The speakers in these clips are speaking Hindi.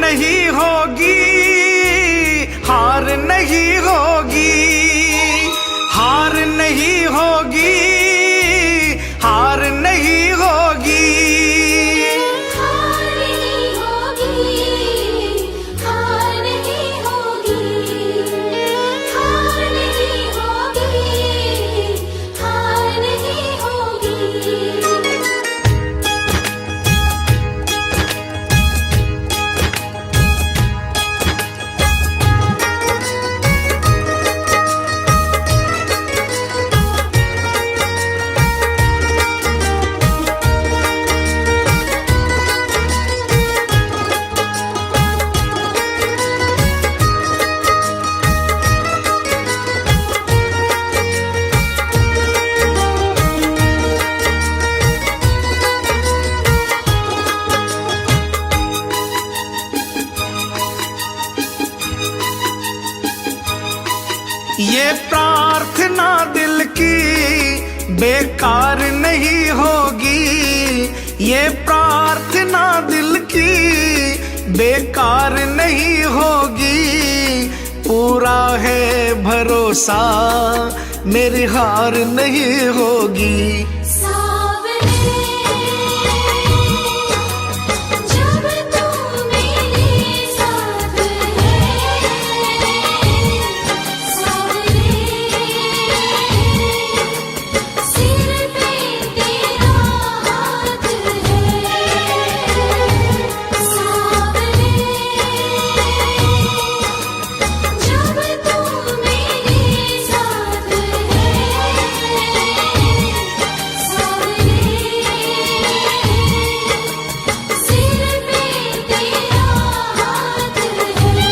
नहीं होगी, हार नहीं होगी, हार नहीं होगी, हार नहीं होगी, हार नहीं होगी, हार नहीं होगी, हार नहीं होगी, हार नहीं होगी। ये प्रार्थना दिल की बेकार नहीं होगी, ये प्रार्थना दिल की बेकार नहीं होगी, पूरा है भरोसा मेरी हार नहीं होगी। सावरे जब तू मेरे साथ है, सावरे सिर पे तेरा हाथ है, सावरे जब तू मेरे साथ है, सावरे सिर पे तेरा हाथ है।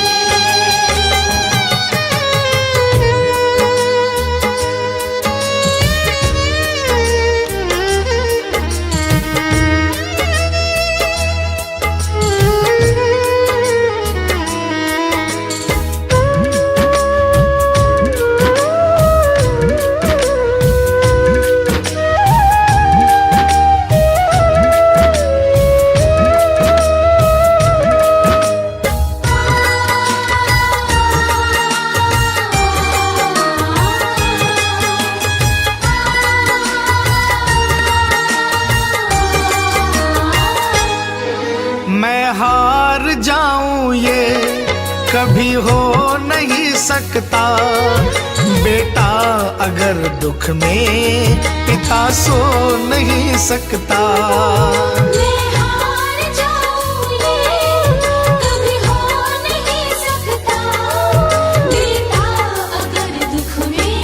मैं हार जाऊं ये कभी हो नहीं सकता, बेटा अगर दुख में पिता सो नहीं सकता। मैं हार जाऊं ये कभी हो नहीं सकता, बेटा अगर दुख में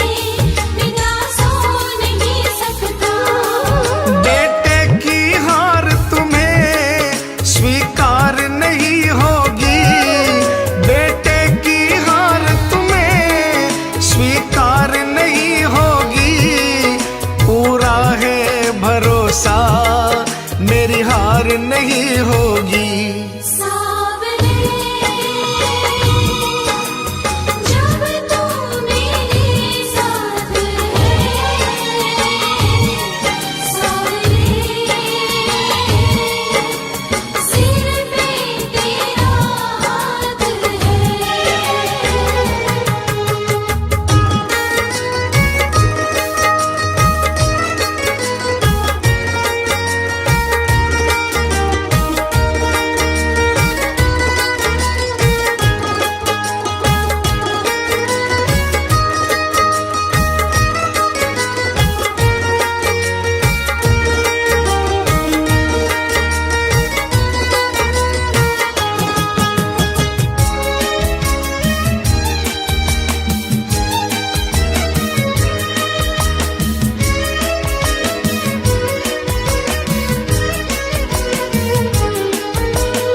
पिता सो नहीं सकता। बेटे की हार तुम्हें स्वीकार नहीं होगी, बेटे की हार तुम्हें स्वीकार नहीं होगी, पूरा है भरोसा मेरी हार नहीं होगी। सावरे जब तू मेरे साथ है, सावरे सिर पे तेरा हाथ है।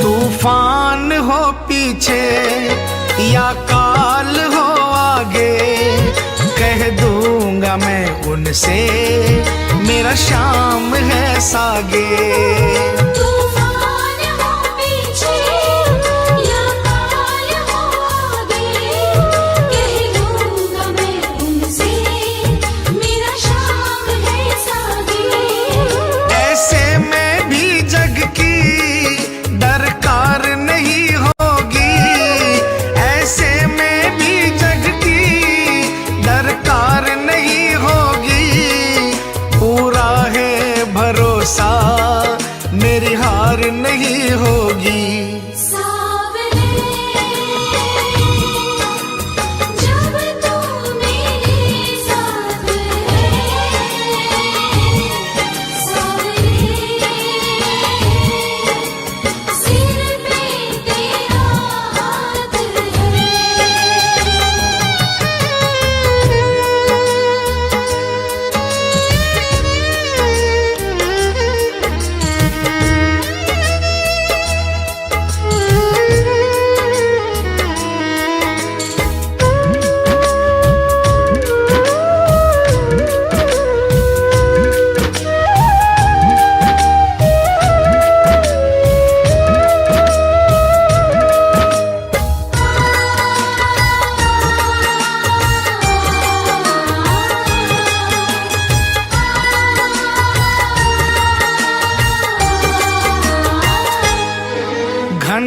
तूफान हो पीछे या काल हो आगे, कह दूंगा मैं उनसे मेरा शाम है सागे। तूफान हो पीछे या काल हो आगे, कह दूंगा मैं उनसे मेरा शाम है सागे। ऐसे में भी जग की दरकार नहीं हो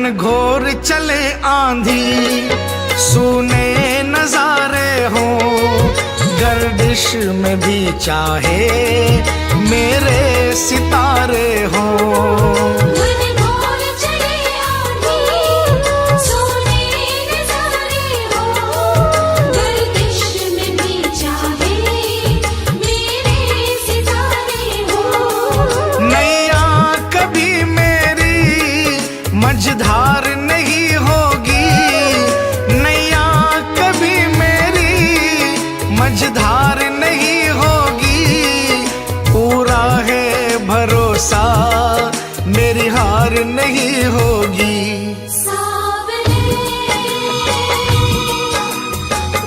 घनघोर चले आंधी, सुने नजारे हो, गर्दिश में भी चाहे मेरे सितारे हो। घनघोर चले आंधी, सोने नजारे हो, गर्दिश में भी चाहे मेरे सितारे हो। नैया कभी मेरी मझधार नहीं होगी, नैया कभी मेरी मझधार नहीं होगी, पूरा है भरोसा मेरी हार नहीं होगी। सावरे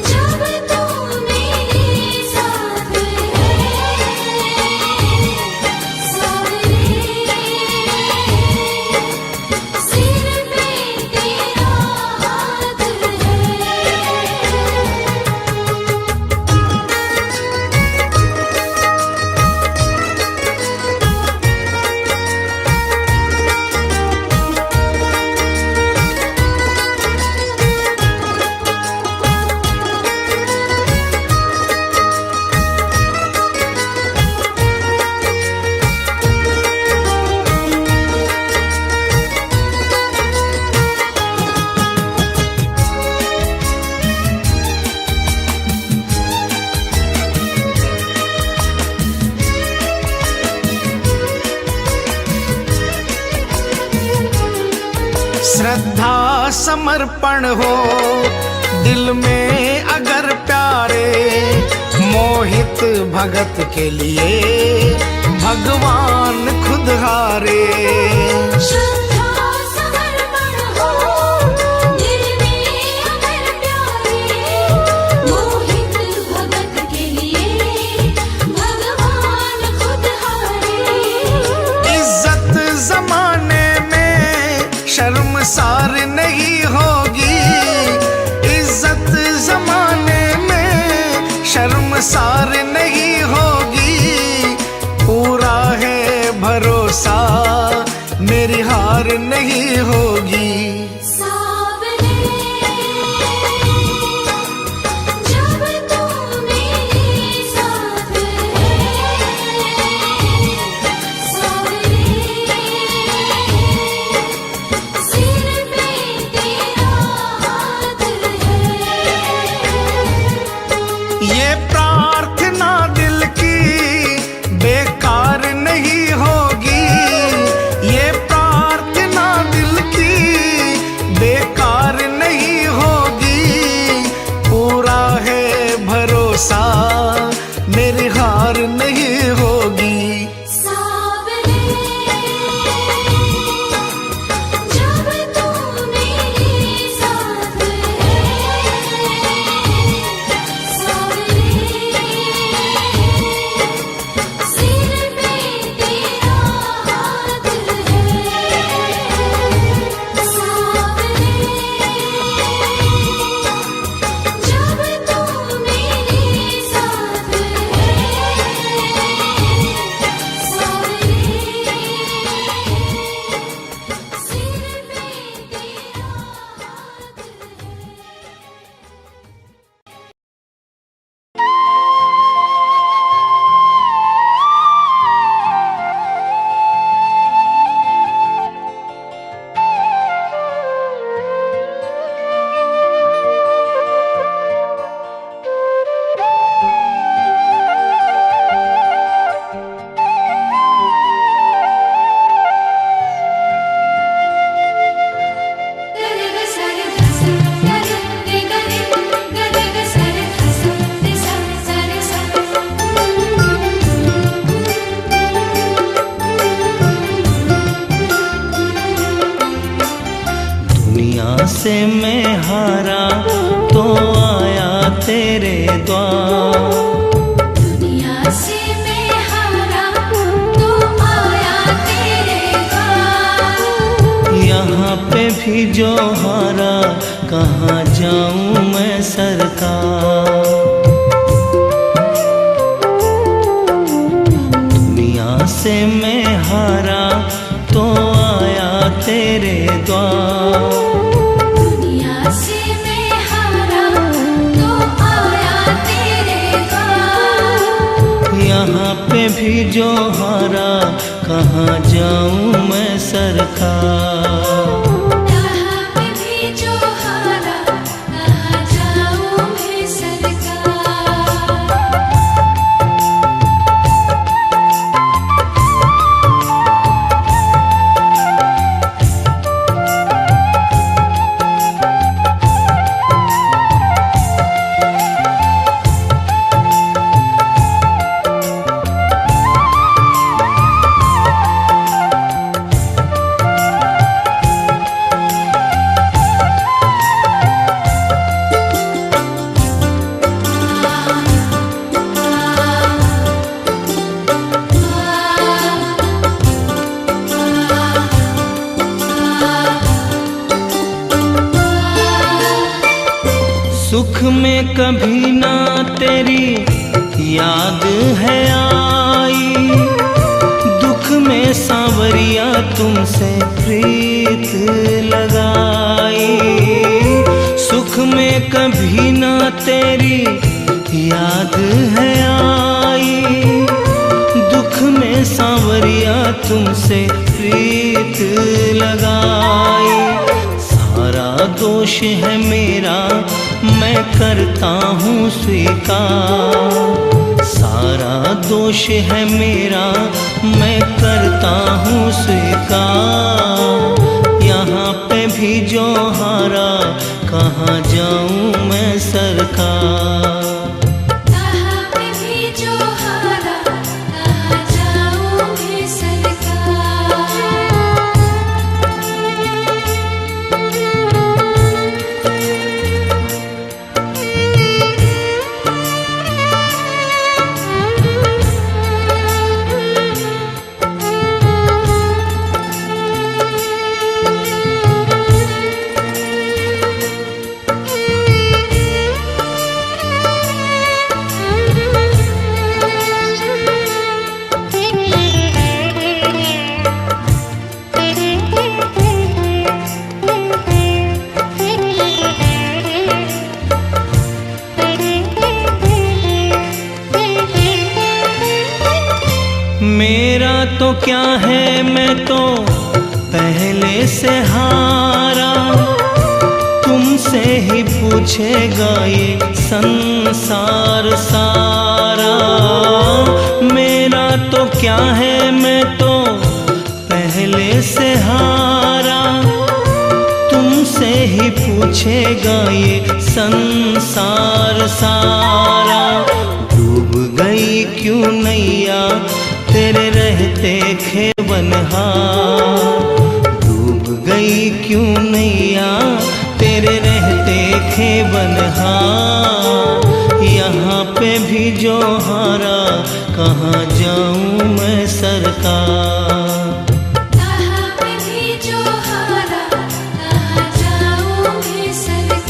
जब तू मेरे साथ है, सावरे सिर पे तेरा हाथ है। श्रद्धा समर्पण हो दिल में अगर प्यारे, मोहित भगत के लिए भगवान खुद हारे। श्रद्धा समर्पण हो दिल में अगर प्यारे, मोहित भगत के लिए भगवान खुद हारे। इज्जत जमाने में शर्मसार नहीं होगी, इज्जत जमाने में शर्मसार नहीं होगी, पूरा है भरोसा मेरी हार नहीं होगी। सावरे जब तू मेरे साथ है, सावरे सिर पे तेरा हाथ है। ये प्रार्थना दिल की बेकार नहीं होगी, ये प्रार्थना दिल की बेकार नहीं होगी, पूरा है भरोसा मेरी हार नहीं होगी। सावरे जब तू मेरे साथ है, सावरे सिर पे तेरा हाथ है। सावरे जब तू मेरे साथ है, सावरे सिर पे तेरा हाथ है। गरे सरे धस गरे रे गरे गरे सरे धस रे सरे सरे दुनिया से मैं हारा तो आया तेरे द्वार, दुनिया से मैं हारा तो आया तेरे द्वार। यहाँ पे भी जो हारा कहाँ जाऊँ मैं सरकार। दुनिया से मैं हारा तो आया तेरे द्वार। दुनिया से मैं हारा तो आया तेरे द्वार। यहाँ पे भी जो हारा कहाँ जाऊँ मैं सरकार। यहाँ पे भी जो हारा कहाँ जाऊँ मैं सरकार। सुख में कभी ना तेरी याद है आई, दुख में सांवरिया तुमसे प्रीत लगाई। सुख में कभी ना तेरी याद है आई, दुख में सांवरिया तुमसे प्रीत लगाई। सारा दोष है मेरा मैं करता हूँ स्वीकार। सारा दोष है मेरा मैं करता हूँ स्वीकार। यहाँ पे भी जो हारा कहाँ जाऊँ मैं सरकार। यहाँ पे भी जो हारा कहाँ जाऊँ मैं सरकार। मेरा तो क्या है मैं तो पहले से हारा, तुमसे ही पूछेगा ये संसार सारा। मेरा तो क्या है मैं तो पहले से हारा, तुमसे ही पूछेगा ये संसार सारा। डूब गई क्यों नैया तेरे रहते खेवनहार। डूब गई क्यों नैया तेरे रहते खेवनहार। यहाँ पे भी जो हारा कहाँ जाऊँ मैं सरकार। यहाँ पे भी जो हारा कहाँ जाऊँ मैं सरकार।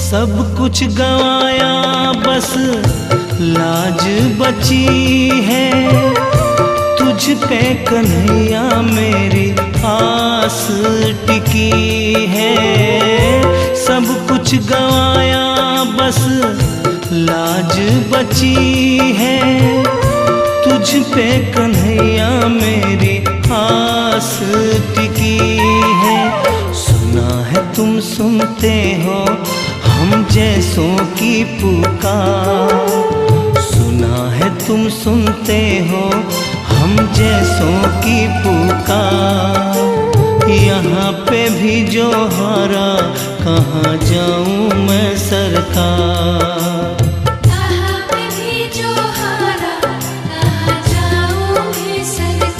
सब कुछ गवाया बस लाज बची है, तुझ पे कन्हैया मेरी आस टिकी है। सब कुछ गवाया बस लाज बची है, तुझ पे कन्हैया मेरी आस टिकी है। सुना है तुम सुनते हो हम जैसों की पुकार। सुना है तुम सुनते हो हम जैसों की पुकार। यहाँ पे भी भी जो हारा कहाँ जाऊँ मैं सरकार। कहाँ पे भी जो हारा कहाँ जाऊँ मैं सरकार।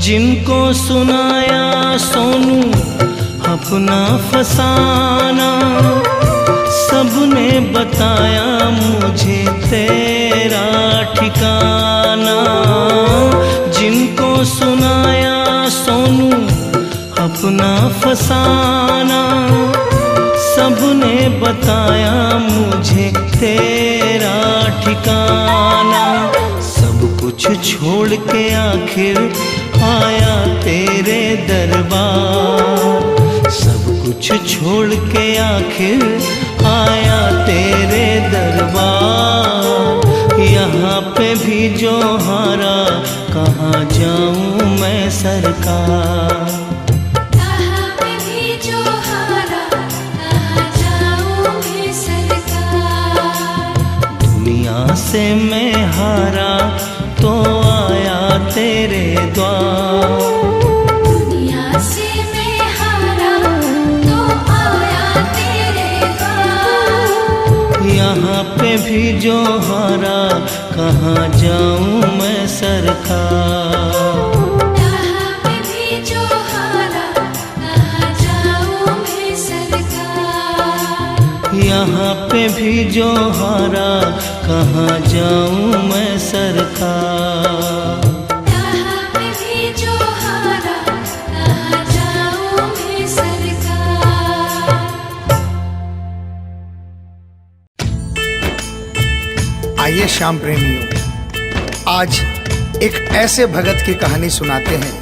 जिनको सुनाया सोनू अपना फसाना, सबने बताया मुझे तेरा ठिकाना। जिनको सुनाया सोनू अपना फसाना, सबने बताया मुझे तेरा ठिकाना। सब कुछ छोड़ के आखिर आया तेरे दरबार। सब कुछ छोड़ के आखिर आया तेरे दरबार। यहाँ पे भी जो हारा कहाँ जाऊँ मैं सरकार। कहाँ पे भी जो हारा कहाँ जाऊँ मैं सरकार। दुनिया से मैं हारा तो आया तेरे द्वार। दुनिया से मैं हारा तो आया तेरे द्वार। यहाँ पे भी जो हारा कहाँ जाऊँ मैं सरकार। कहाँ पे भी जो हारा कहाँ जाऊँ मैं सरकार। यहाँ पे भी जो हारा कहाँ जाऊँ मैं सरकार। कहाँ पे भी जो हारा कहाँ जाऊँ मैं सरकार। आइए श्याम प्रेमियों, आज एक ऐसे भगत की कहानी सुनाते हैं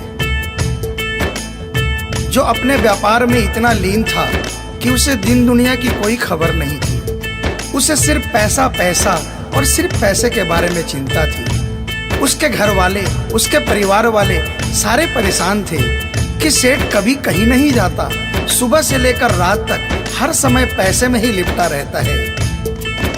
जो अपने व्यापार में इतना लीन था कि उसे दिन दुनिया की कोई खबर नहीं थी। उसे सिर्फ पैसा पैसा और सिर्फ पैसे के बारे में चिंता थी। उसके घर वाले, उसके परिवार वाले सारे परेशान थे कि सेठ कभी कहीं नहीं जाता। सुबह से लेकर रात तक हर समय पैसे में ही लिपटा रहता है।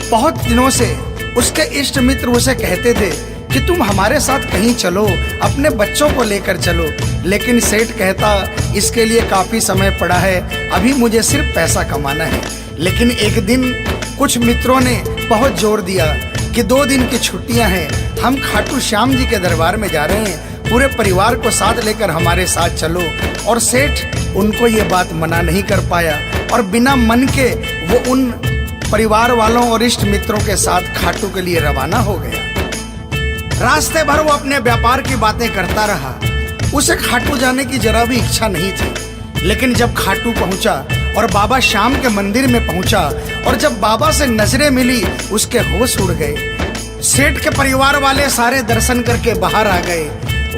बहुत दिनों से उसके इष्ट मित्र उसे कहते थे कि तुम हमारे साथ कहीं चलो, अपने बच्चों को लेकर चलो। लेकिन सेठ कहता, इसके लिए काफी समय पड़ा है, अभी मुझे सिर्फ पैसा कमाना है। लेकिन एक दिन कुछ मित्रों ने बहुत जोर दिया कि 2 दिन की छुट्टियां हैं, हम खाटू श्याम जी के दरबार में जा रहे हैं, पूरे परिवार को साथ लेकर हमारे साथ चलो। और सेठ उनको ये बात मना नहीं कर पाया और बिना मन के वो उन परिवार वालों और इष्ट मित्रों के साथ खाटू के लिए रवाना हो गया। रास्ते भर वो अपने व्यापार की बातें करता रहा। उसे खाटू जाने की जरा भी इच्छा नहीं थी। लेकिन जब खाटू पहुंचा और बाबा श्याम के मंदिर में पहुंचा और जब बाबा से नजरें मिली, उसके होश उड़ गए। सेठ के परिवार वाले सारे दर्शन करके बाहर आ गए।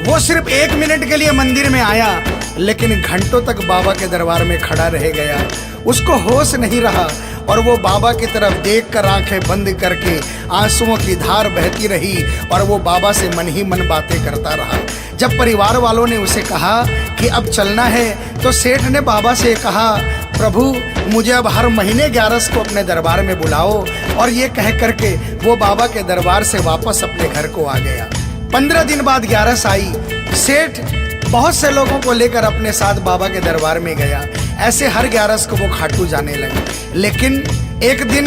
वो सिर्फ 1 मिनट के लिए मंदिर में आया, लेकिन घंटों तक बाबा के दरबार में खड़ा रह गया। उसको होश नहीं रहा और वो बाबा की तरफ देखकर आंखें बंद करके आंसुओं की धार बहती रही और वो बाबा से मन ही मन बातें करता रहा। जब परिवार वालों ने उसे कहा कि अब चलना है, तो सेठ ने बाबा से कहा, प्रभु मुझे अब हर महीने 11 को अपने दरबार में बुलाओ। और ये कह करके वो बाबा के दरबार से वापस अपने घर को आ गया। 15 दिन बाद 11 आई। सेठ बहुत से लोगों को लेकर अपने साथ बाबा के दरबार में गया। ऐसे हर 11 को वो खाटू जाने लगे। लेकिन एक दिन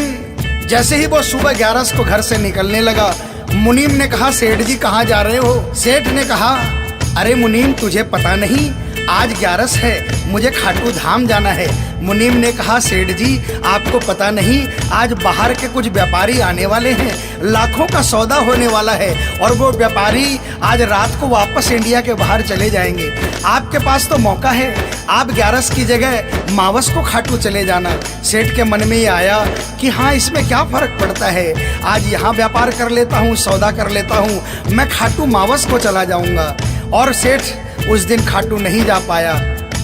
जैसे ही वो सुबह 11 को घर से निकलने लगा, मुनीम ने कहा, सेठ जी कहाँ जा रहे हो? सेठ ने कहा, अरे मुनीम तुझे पता नहीं, आज 11 है, मुझे खाटू धाम जाना है। मुनीम ने कहा, सेठ जी आपको पता नहीं, आज बाहर के कुछ व्यापारी आने वाले हैं, लाखों का सौदा होने वाला है और वो व्यापारी आज रात को वापस इंडिया के बाहर चले जाएंगे। आपके पास तो मौका है, आप 11 की जगह मावस को खाटू चले जाना। सेठ के मन में ये आया कि हाँ, इसमें क्या फर्क पड़ता है, आज यहाँ व्यापार कर लेता हूँ, सौदा कर लेता हूँ, मैं खाटू मावस को चला जाऊँगा। और सेठ उस दिन खाटू नहीं जा पाया।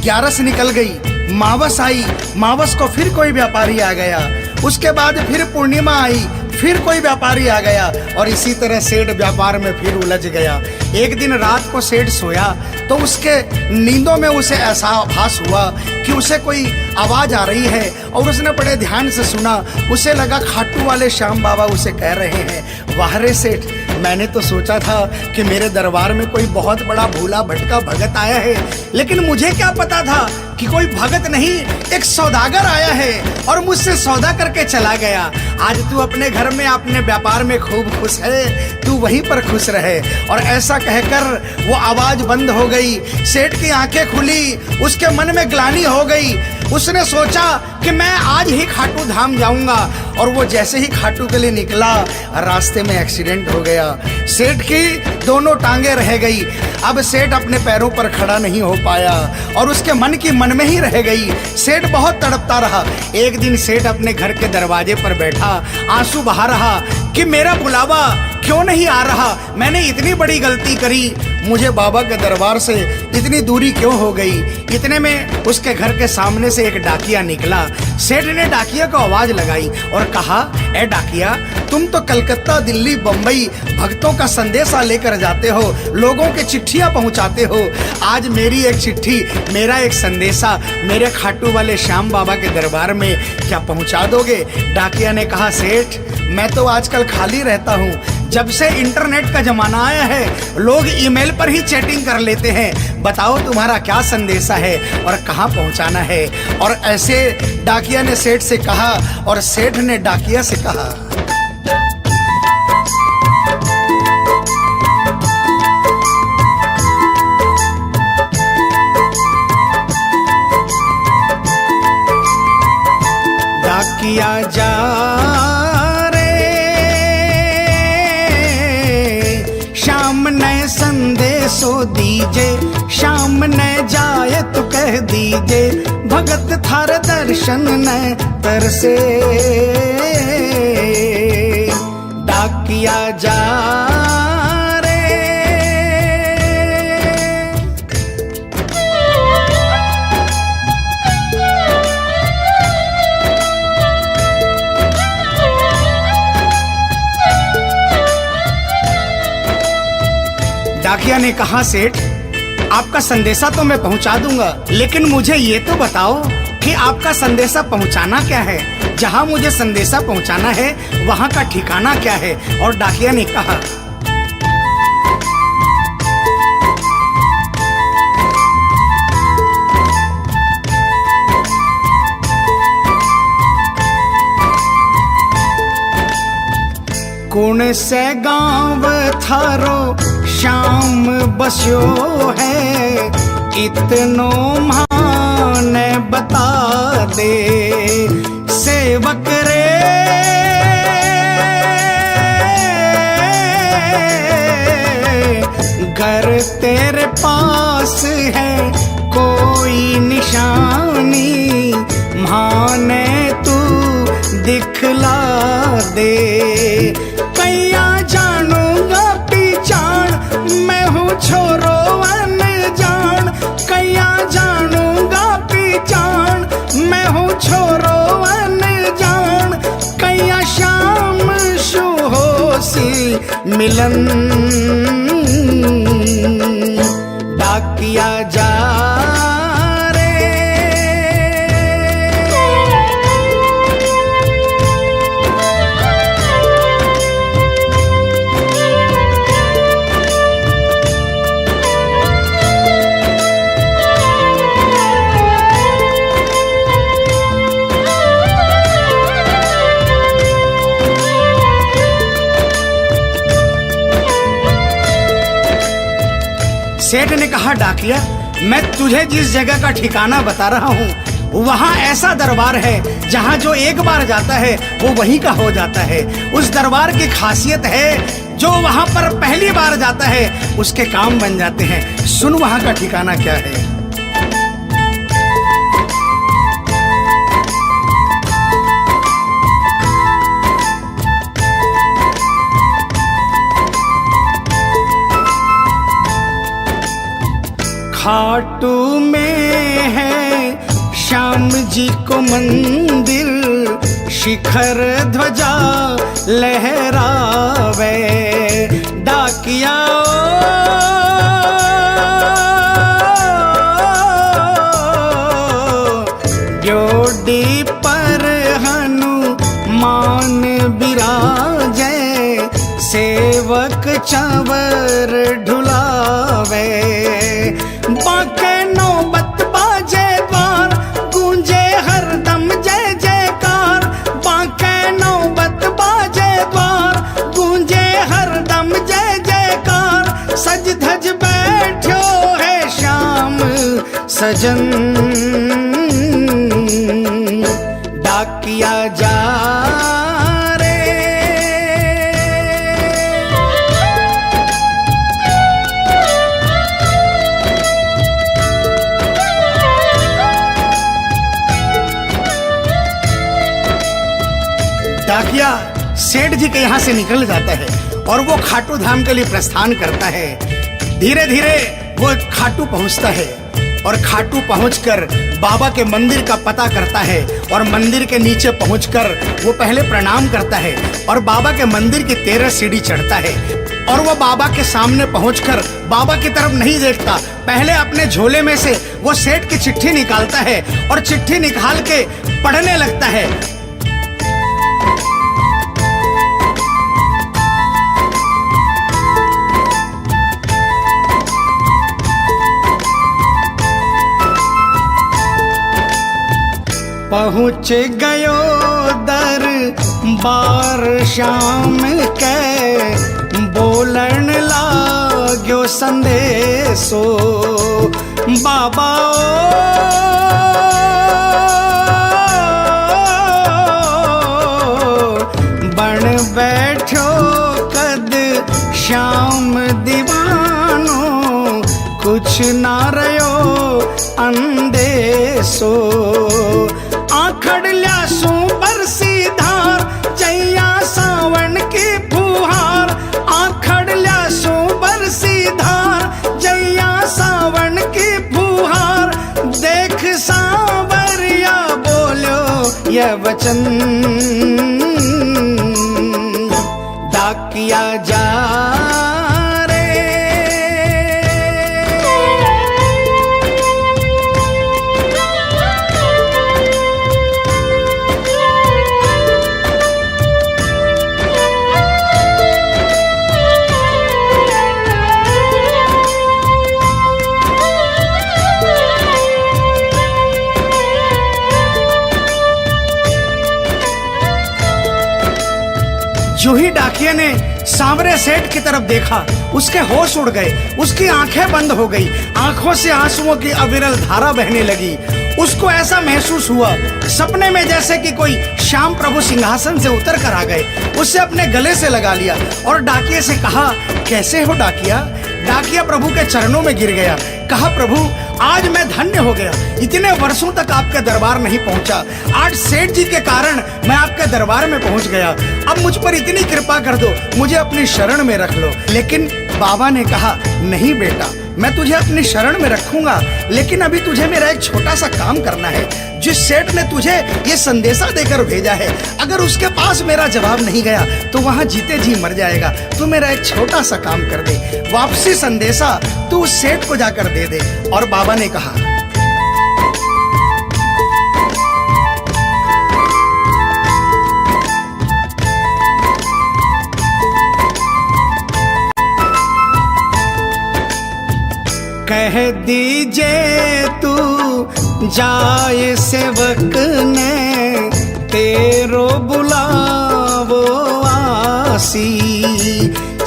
11 निकल गई, मावस आई, मावस को फिर कोई व्यापारी आ गया, उसके बाद फिर पूर्णिमा आई, फिर कोई व्यापारी आ गया और इसी तरह सेठ व्यापार में फिर उलझ गया। एक दिन रात को सेठ सोया तो उसके नींदों में उसे ऐसा आभास हुआ कि उसे कोई आवाज आ रही है और उसने बड़े ध्यान से सुना। उसे लगा खाटू वाले श्याम बाबा उसे कह रहे हैं, वाह रे सेठ, मैंने तो सोचा था कि मेरे दरबार में कोई बहुत बड़ा भूला भटका भगत आया है, लेकिन मुझे क्या पता था कि कोई भगत नहीं, एक सौदागर आया है और मुझसे सौदा करके चला गया। आज तू अपने घर में, अपने व्यापार में खूब खुश है, तू वहीं पर खुश रहे। और ऐसा कहकर वो आवाज बंद हो गई। सेठ की आंखें खुली, उसके मन में ग्लानि हो गई। उसने सोचा कि मैं आज ही खाटू धाम जाऊंगा और वो जैसे ही खाटू के लिए निकला, रास्ते में एक्सीडेंट हो गया। सेठ की दोनों टांगे रह गई। अब सेठ अपने पैरों पर खड़ा नहीं हो पाया और उसके मन की मन में ही रह गई। सेठ बहुत तड़पता रहा। एक दिन सेठ अपने घर के दरवाजे पर बैठा, आंसू बहा रहा कि मेरा बुलावा क्यों नहीं आ रहा, मैंने इतनी बड़ी गलती करी, मुझे बाबा के दरबार से इतनी दूरी क्यों हो गई। इतने में उसके घर के सामने से एक डाकिया निकला। सेठ ने डाकिया को आवाज लगाई और कहा, ए डाकिया, तुम तो कलकत्ता, दिल्ली, बम्बई भक्तों का संदेशा लेकर जाते हो, लोगों के चिट्ठियां पहुंचाते हो। आज मेरी एक चिट्ठी, मेरा एक संदेशा मेरे खाटू वाले श्याम बाबा के दरबार में क्या पहुंचा दोगे? डाकिया ने कहा, सेठ मैं तो आजकल खाली रहता हूँ। जब से इंटरनेट का जमाना आया है, लोग ईमेल पर ही चैटिंग कर लेते हैं। बताओ तुम्हारा क्या संदेशा है और कहाँ पहुँचाना है? और ऐसे डाकिया ने सेठ से कहा और सेठ ने डाकिया से कहा। डाकिया जा संदेशो दीजे, शाम न जाए तो कह दीजे, भगत थार दर्शन न तरसे। डाकिया जा रे। डाकिया ने कहा, सेठ आपका संदेशा तो मैं पहुंचा दूंगा, लेकिन मुझे ये तो बताओ कि आपका संदेशा पहुंचाना क्या है, जहां मुझे संदेशा पहुंचाना है वहां का ठिकाना क्या है? और डाकिया ने कहा, कौन से गांव थारो श्याम बस्यो है, इतनो मान बता दे। सेवक रे घर तेरे पास है कोई निशानी, माने तू दिखला दे। कैया जानूंगा पहचान, मैं हूँ छोरो अनजान। कैया जानूंगा पहचान, मैं हूँ छोरो अनजान। कैया शाम सुहोसी मिलन, डाकिया जा सेठ ने कहा, डाकिया मैं तुझे जिस जगह का ठिकाना बता रहा हूँ वहाँ ऐसा दरबार है जहाँ जो एक बार जाता है वो वहीं का हो जाता है। उस दरबार की खासियत है जो वहाँ पर पहली बार जाता है उसके काम बन जाते हैं। सुन वहाँ का ठिकाना क्या है। खाटू में है श्याम जी को मंदिर, शिखर ध्वजा लहरावे। डाकिया जोड़ी पर हनुमान बिराजे, सेवक चंवर ढुलावे। बाके नौबत बाजे द्वार, गूंजे हरदम जय जयकार। बाके नौबत बाजे द्वार, गूंजे हरदम जय जयकार। सज धज बैठो है श्याम सजन, डाकिया जा डाकिया सेठ जी के यहाँ से निकल जाता है और वो खाटू धाम के लिए प्रस्थान करता है। धीरे धीरे वो खाटू पहुँचता है और खाटू पहुंचकर बाबा के मंदिर का पता करता है और मंदिर के नीचे पहुंचकर वो पहले प्रणाम करता है और बाबा के मंदिर की 13 सीढ़ी चढ़ता है। और वो बाबा के सामने पहुंचकर बाबा की तरफ नहीं देखता, पहले अपने झोले में से वो सेठ की चिट्ठी निकालता है और चिट्ठी निकाल के पढ़ने लगता है। पहुँच गयो दरबार श्याम के, बोलन लाग्यो संदेशो। बाबा बन बैठो कद श्याम दीवानो, कुछ ना रयो अंदेशो। आखड़ ल्यासू बरसी धार, जैया सावन की फुहार। आखड़ ल्यासू बरसी धार, जैया सावन की फुहार। देख सांवरिया बोलो यह वचन, डाकिया जा जो ही डाकिया ने सांवरे सेठ की तरफ देखा उसके होश उड़ गए, उसकी आंखें बंद हो गई, आंखों से आंसुओं की अविरल धारा बहने लगी। उसको ऐसा महसूस हुआ सपने में जैसे कि कोई श्याम प्रभु सिंहासन से उतर कर आ गए। उससे अपने गले से लगा लिया और डाकिया से कहा, कैसे हो डाकिया? डाकिया प्रभु के चरणों में गिर गया, कहा, प्रभु आज मैं धन्य हो गया, इतने वर्षों तक आपके दरबार नहीं पहुंचा, आज सेठ जी के कारण मैं आपके दरबार में पहुंच गया। अब मुझ पर इतनी कृपा कर दो, मुझे अपनी शरण में रख लो। लेकिन बाबा ने कहा, नहीं बेटा, मैं तुझे अपनी शरण में रखूंगा, लेकिन अभी तुझे मेरा एक छोटा सा काम करना है। जिस सेठ ने तुझे ये संदेशा देकर भेजा है, अगर उसके पास मेरा जवाब नहीं गया तो वहाँ जीते जी मर जाएगा। तू मेरा एक छोटा सा काम कर दे, वापसी संदेशा तू उस सेठ को जाकर दे दे। और बाबा ने कहा, कह दीजिए तू जाए सेवक ने, तेरो बुलावो आसी।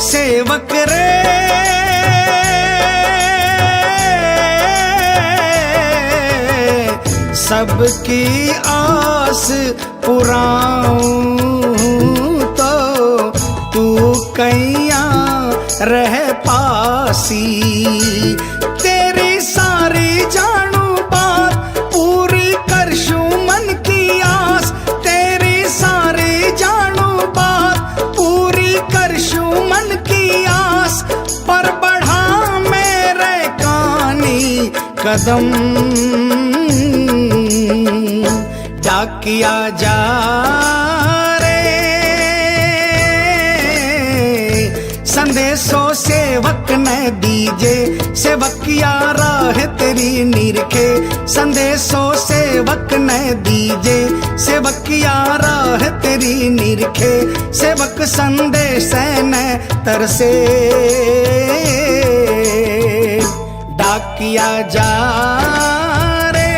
सेवक रे सबकी आस पुराऊं तो तू कैया रह पासी। तेरी सारी जानू बात पूरी करशूं मन की आस, तेरी सारी जानू बात पूरी करशूं मन की आस। पर बढ़ा मेरे कानी कदम डाकिया जा रे, संदेशो सेवक न दीजे, सेवकिया राह तेरी निरखे। संदेशो सेवक न दीजे, सेवकिया राह तेरी निरखे। सेवक संदेश न तरसे, डाकिया जा रे।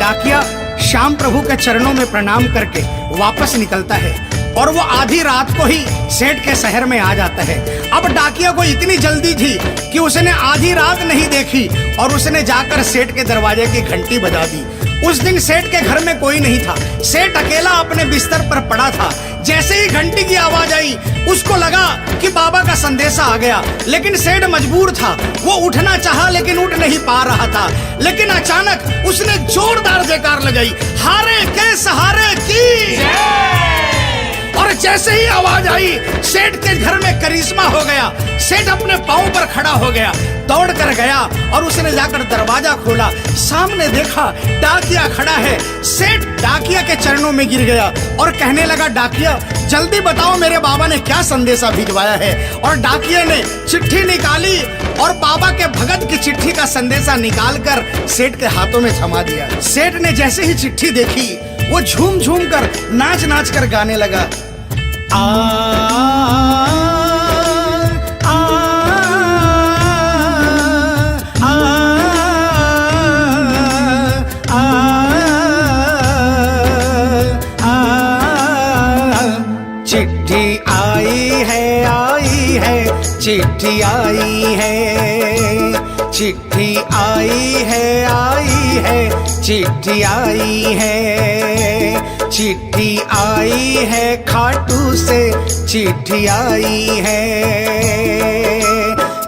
डाकिया श्याम प्रभु के चरणों में प्रणाम करके वापस निकलता है और वो आधी रात को ही सेठ के शहर में आ जाता है। अब डाकिया को इतनी जल्दी थी कि उसने आधी रात नहीं देखी और उसने जाकर सेठ के दरवाजे की घंटी बजा दी। उस दिन सेठ के घर में कोई नहीं था, सेठ अकेला अपने बिस्तर पर पड़ा था। जैसे ही घंटी की आवाज आई उसको लगा कि बाबा का संदेशा आ गया, लेकिन सेठ मजबूर था। वो उठना चाहा लेकिन उठ नहीं पा रहा था। लेकिन अचानक उसने जोरदार जयकार लगाई, हारे के सहारे की। और जैसे ही आवाज आई सेठ के घर में करिश्मा हो गया। सेठ अपने पांव पर खड़ा हो गया, दौड़ कर गया और उसने जाकर दरवाजा खोला। सामने देखा डाकिया खड़ा है। सेठ डाकिया के चरणों में गिर गया और कहने लगा, डाकिया जल्दी बताओ मेरे बाबा ने क्या संदेशा भिजवाया है। और डाकिया ने चिट्ठी निकाली और बाबा के भगत की चिट्ठी का संदेशा निकालकर सेठ के हाथों में थमा दिया। सेठ ने जैसे ही चिट्ठी देखी वो झूम झूम कर नाच नाच कर गाने लगा, आ आ आ आ चिट्ठी आई है चिट्ठी आई है, चिट्ठी आई है चिट्ठी आई है, चिट्ठी आई है खाटू से चिट्ठी आई है।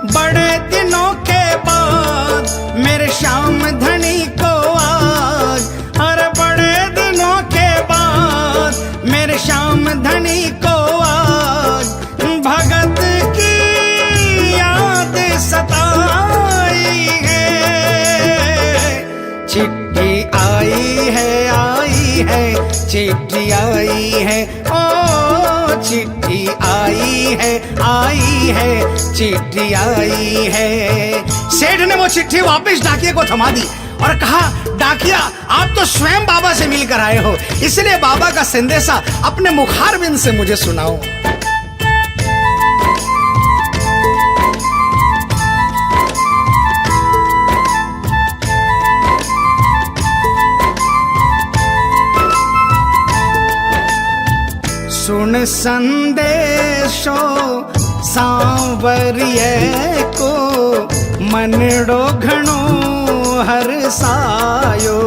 बड़े दिनों के बाद मेरे श्याम धनी को आज, अरे बड़े दिनों के बाद मेरे श्याम धनी को आज भगत की याद सताई है। चिट्ठी आई है चिट्ठी आई है, ओ चिट्ठी आई है चिट्ठी आई है। सेठ ने वो चिट्ठी वापस डाकिया को थमा दी और कहा, डाकिया आप तो स्वयं बाबा से मिलकर आए हो, इसलिए बाबा का संदेशा अपने मुखारबिंद से मुझे सुनाओ। सुन संदेशो सांवरिये को मनड़ो घणो हरसायो।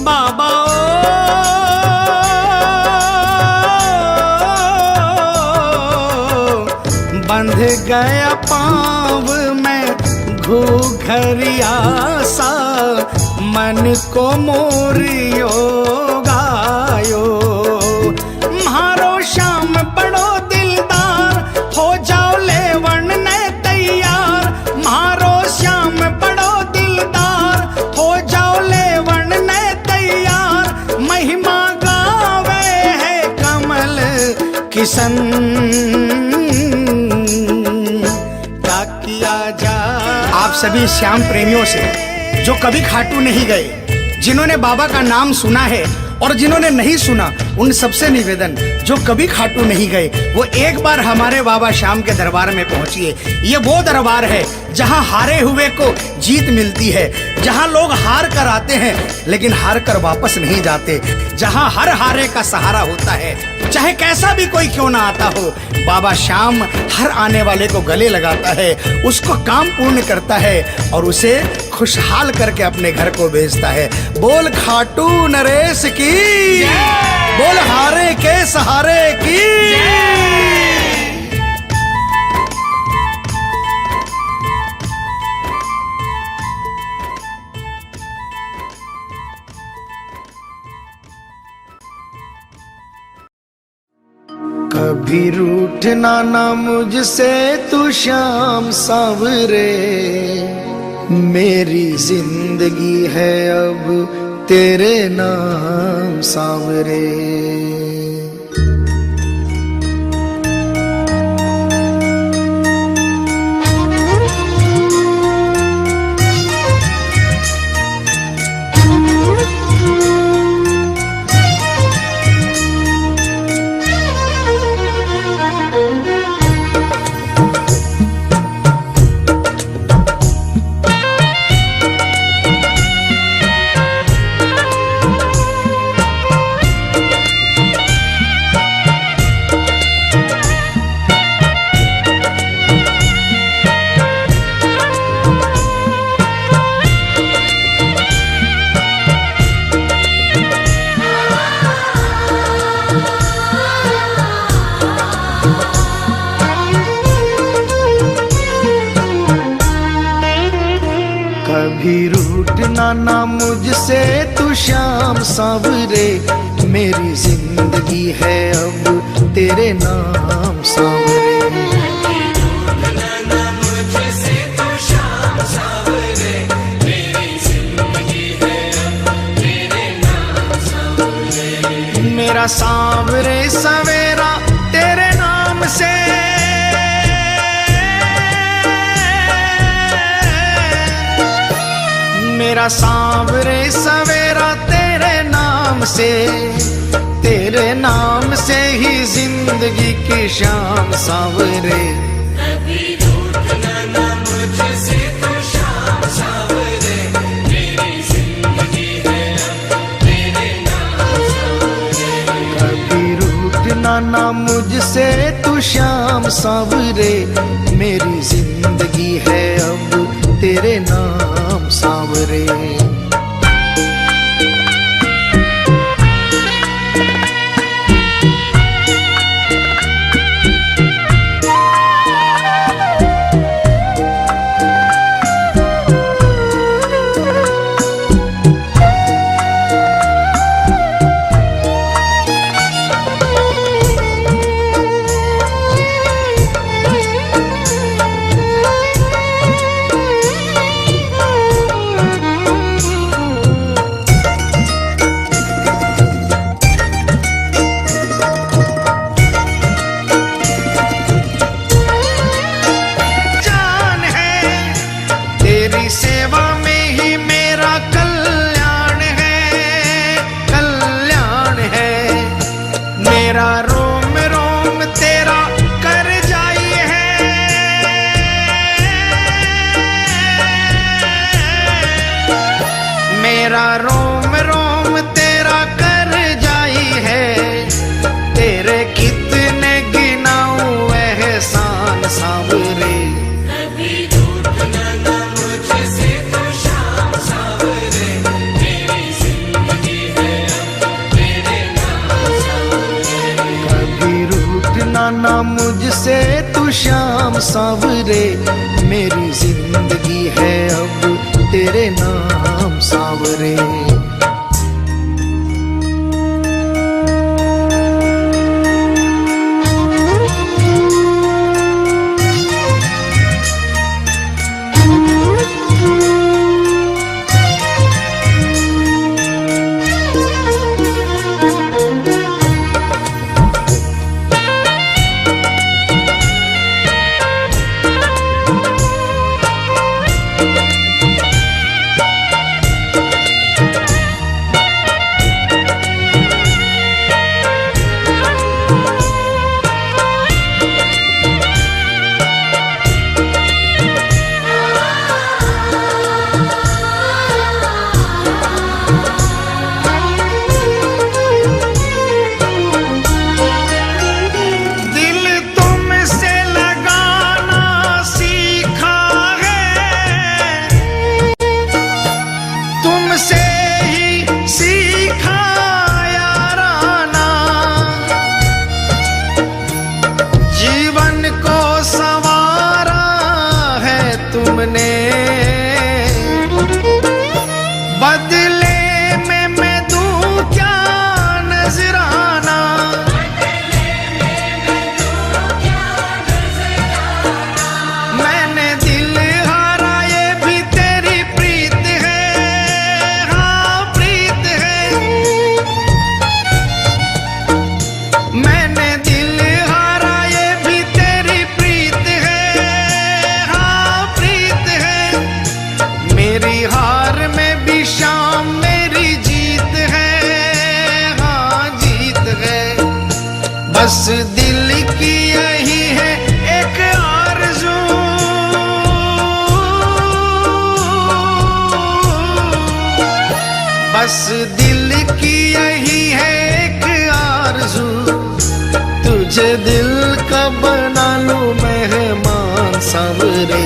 बाबा बंध गया पाँव में घूघरिया सा, मन को मोरियो गायो। म्हारो श्याम बड़ो दिलदार, हो जाओ लेवन ने तैयार। म्हारो श्याम बड़ो दिलदार, हो जाओ लेवन ने तैयार। महिमा गावे है कमल किशन, डाकिया जा। आप सभी श्याम प्रेमियों से जो कभी खाटू नहीं गए, जिन्होंने बाबा का नाम सुना है और जिन्होंने नहीं सुना उन सबसे निवेदन, जो कभी खाटू नहीं गए, वो एक बार हमारे बाबा श्याम के दरबार में पहुंचिए। ये वो दरबार है जहां हारे हुए को जीत मिलती है, जहां लोग हार कर आते हैं लेकिन हार कर वापस नहीं जाते, जहां हर हारे का सहारा होता है, चाहे कैसा भी कोई क्यों ना आता हो। बाबा श्याम हर आने वाले को गले लगाता है, उसको काम पूर्ण करता है और उसे खुशहाल करके अपने घर को भेजता है। बोल खाटू नरेश की, बोल हारे के सहारे की। कभी रूठना ना मुझसे तू श्याम सावरे, मेरी जिंदगी है अब तेरे नाम सावरे। कभी रूठना ना मुझसे तू श्याम सावरे, मेरी जिंदगी है अब तेरे नाम सावरे। मेरा सांवरे सवेरा तेरे नाम से, मेरा सांवरे सवेरा तेरे नाम से, तेरे नाम से ही जिंदगी की शाम सांवरे। कभी रूठना ना मुझसे तू श्याम सावरे, मेरी जिंदगी है अब तेरे नाम सावरे। कभी रूठना ना मुझसे तू श्याम सावरे, मेरी जिंदगी है अब तेरे नाम सावरे। सेवा में ही मेरा कल्याण है, कल्याण है। मेरा रोम रोम तेरा कर जाई है, मेरा रोम रोम तेरा कर जाई है। तेरे कितने गिनाऊं एहसान सांवरे, ना मुझसे तू श्याम सावरे, मेरी जिंदगी है अब तेरे नाम सावरे। मैंने दिल हारा ये भी तेरी प्रीत है, हाँ प्रीत है। मेरी हार में भी शाम मेरी जीत है, हाँ जीत है। बस दिल की यही है एक आरज़ू, बस दिल की यही है एक आरज़ू। तुझे दिल का बना लूं मेहमान सांवरे।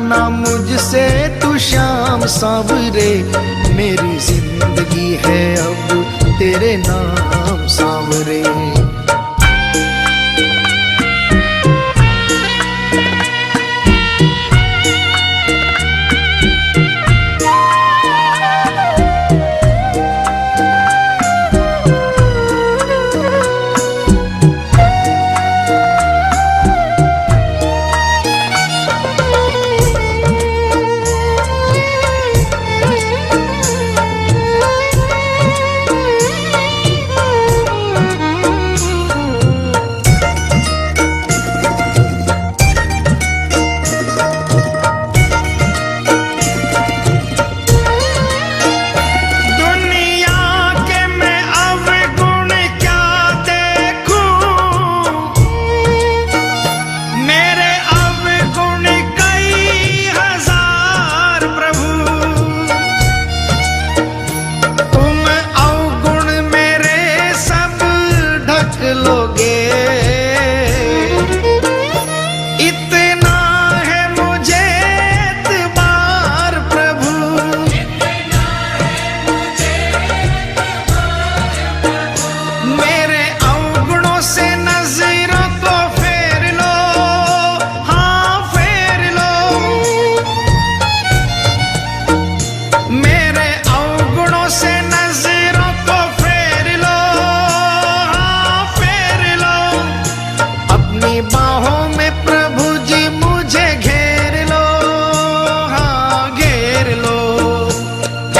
ना मुझसे तू शाम सांवरे, मेरी जिंदगी है अब तेरे नाम सांवरे।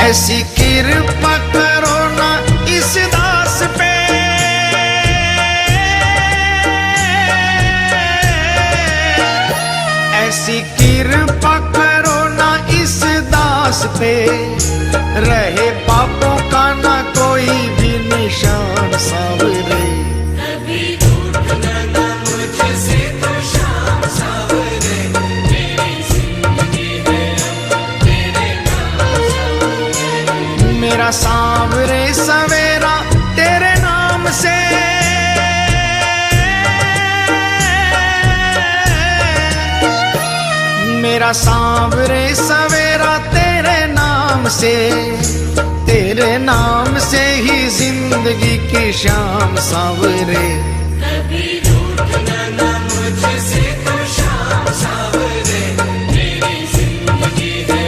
ऐसी कृपा करो ना इस दास पे, ऐसी कृपा करो ना इस दास पे। रहे पापों का ना कोई भी निशान सांवरे। मेरा सांवरे सवेरा तेरे नाम से, मेरा सांवरे सवेरा तेरे नाम से। तेरे नाम से ही जिंदगी की शाम सांवरे। कभी रूठना ना मुझसे तो शाम सांवरे, मेरी जिंदगी है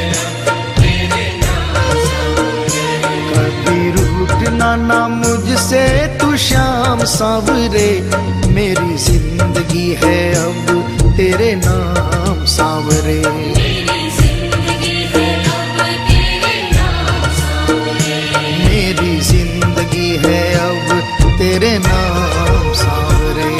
तेरे नाम सांवरे। कभी रूठना ना मुझसे तू शाम सांवरे, मेरी जिंदगी है अब तेरे नाम सांवरे। मेरी जिंदगी है अब तेरे नाम सांवरे, मेरी जिंदगी है अब तेरे नाम सांवरे।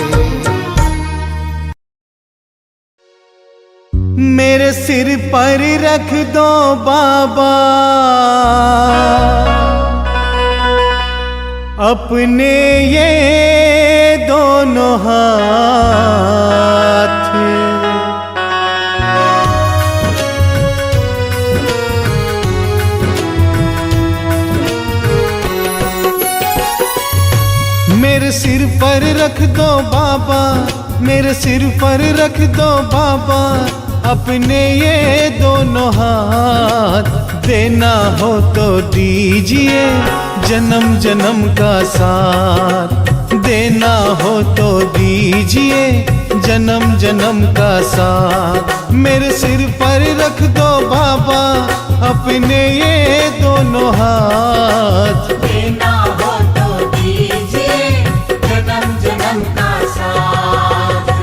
मेरे सिर पर रख दो बाबा अपने ये दोनों हाथ, मेरे सिर पर रख दो बाबा, मेरे सिर पर रख दो बाबा अपने ये दोनों हाथ। देना हो तो दीजिए जन्म जन्म का साथ, देना हो तो दीजिए जन्म जन्म का साथ। मेरे सिर पर रख दो बाबा अपने ये दोनों हाथ। देना हो तो दीजिए जन्म जन्म का साथ।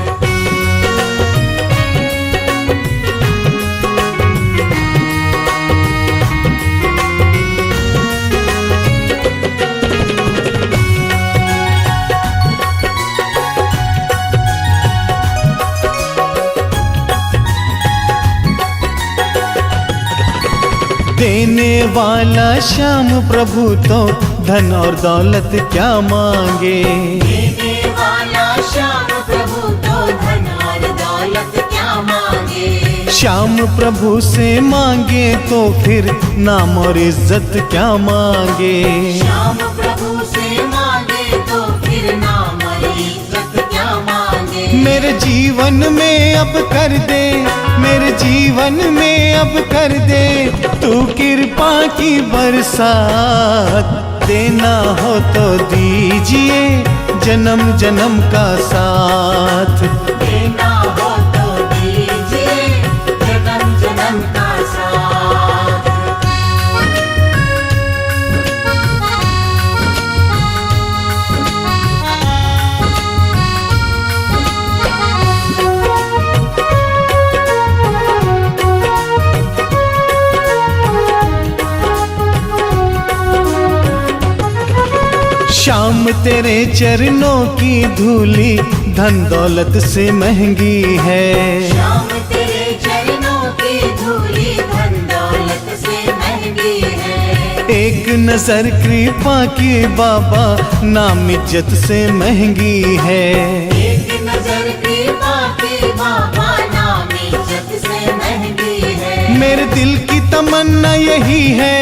देने वाला श्याम प्रभु तो धन और दौलत क्या मांगे। देने वाला श्याम प्रभु तो धन और दौलत क्या मांगे। श्याम प्रभु से मांगे तो फिर नाम और इज्जत क्या मांगे। श्याम प्रभु से मांगे तो फिर नाम और इज्जत क्या मांगे। मेरे जीवन में अब कर दे, मेरे जीवन में अब कर दे तू कृपा की बरसात। देना हो तो दीजिए जन्म जन्म का साथ। देना हो तो दीजिए जन्म जन्म का साथ। श्याम तेरे चरणों की धूली धन दौलत से महंगी है। श्याम तेरे चरणों की धूली धन दौलत से महंगी है। एक नजर कृपा की बाबा नाम इज्जत से महंगी है। एक नजर कृपा की बाबा नाम इज्जत से महंगी है। मेरे दिल की तमन्ना यही है,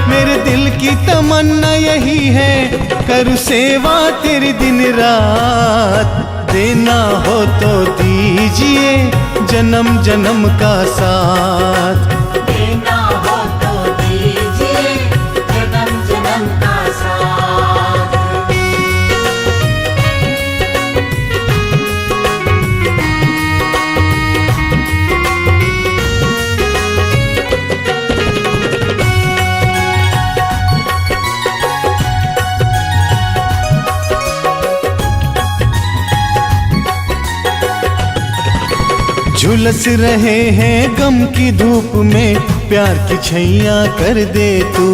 मेरे दिल की तमन्ना यही है करूँ सेवा तेरी दिन रात। देना हो तो दीजिए जन्म जन्म का साथ। देना हो तो दीजिए जन्म जन्म का साथ। झुलस रहे हैं गम की धूप में प्यार की छैया कर दे तू।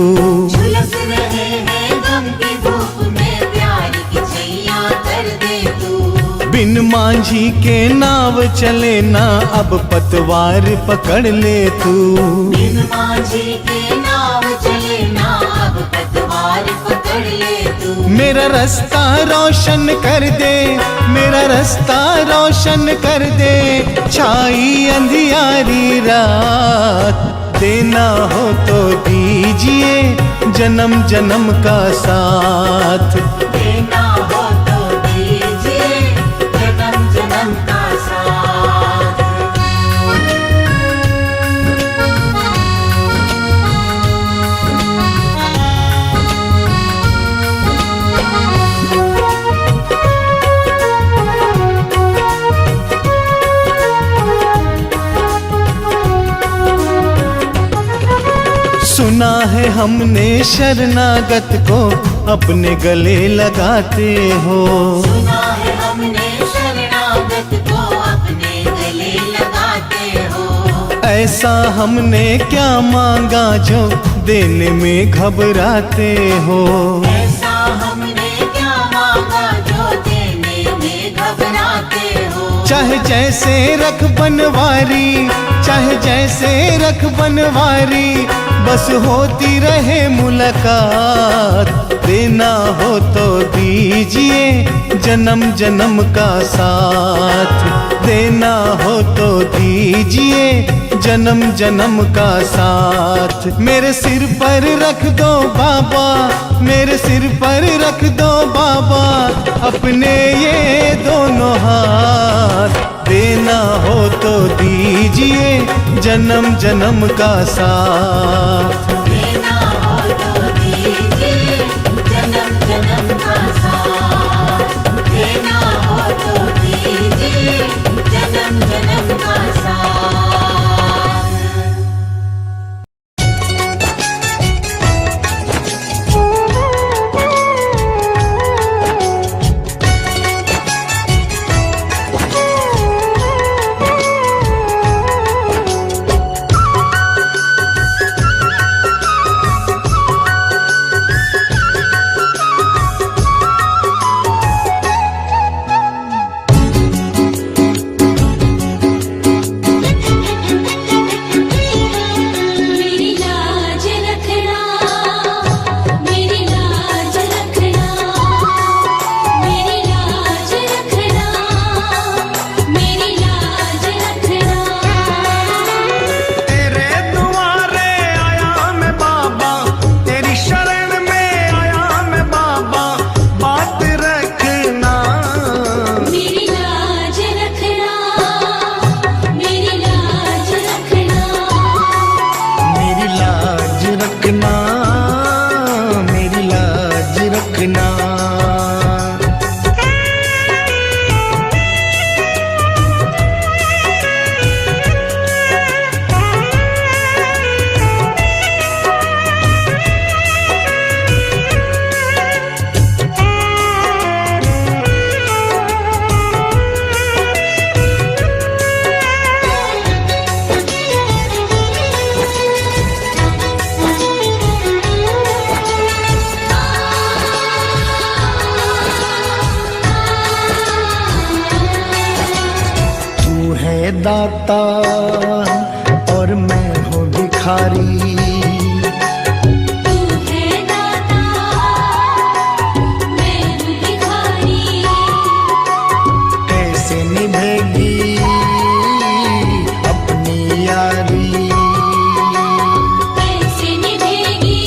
झुलस रहे हैं गम की धूप में प्यार की छैया कर दे तू। बिन मांझी के नाव चले ना अब पतवार पकड़ ले तू। बिन मांझी के नाव चले ना अब पतवार पकड़ ले तू। मेरा रास्ता रोशन कर दे, मेरा रास्ता रोशन कर दे छाई अंधियारी रात। देना हो तो दीजिए जन्म जन्म का साथ। देना हो तो दीजिए जन्म जन्म का साथ। सुना है हमने शरणागत को अपने गले लगाते हो। सुना है हमने शरणागत को अपने गले लगाते हो। ऐसा हमने क्या मांगा जो देने में घबराते हो। ऐसा हमने क्या मांगा जो देने में घबराते हो। चाहे जैसे रख बनवारी, चाहे जैसे रख बनवारी बस होती रहे मुलाकात। देना हो तो दीजिए जन्म जन्म का साथ। देना हो तो दीजिए जन्म जन्म का साथ। मेरे सिर पर रख दो बाबा, मेरे सिर पर रख दो बाबा अपने ये दोनों हाथ। देना हो तो दीजिए जन्म जन्म का साथ। देना हो तो दीजिए जन्म जन्म का साथ। देना हो तो दीजिए जन्म जन्म का साथ। दाता और मैं हूँ भिखारी। तू है दाता, मैं हूँ भिखारी। कैसे निभेगी अपनी यारी, कैसे निभेगी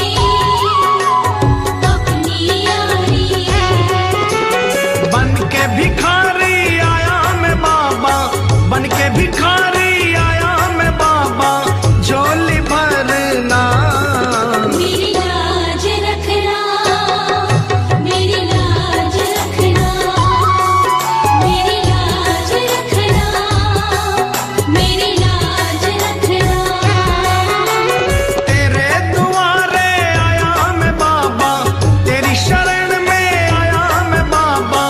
अपनी यारी। बन के भिखारी आया मैं बाबा, बन के भिखारी आया मैं बाबा, झोली भरना। मेरी लाज रखना, मेरी लाज रखना, मेरी लाज रखना, मेरी लाज रखना। तेरे दुआरे आया मैं बाबा, तेरी शरण में आया मैं बाबा,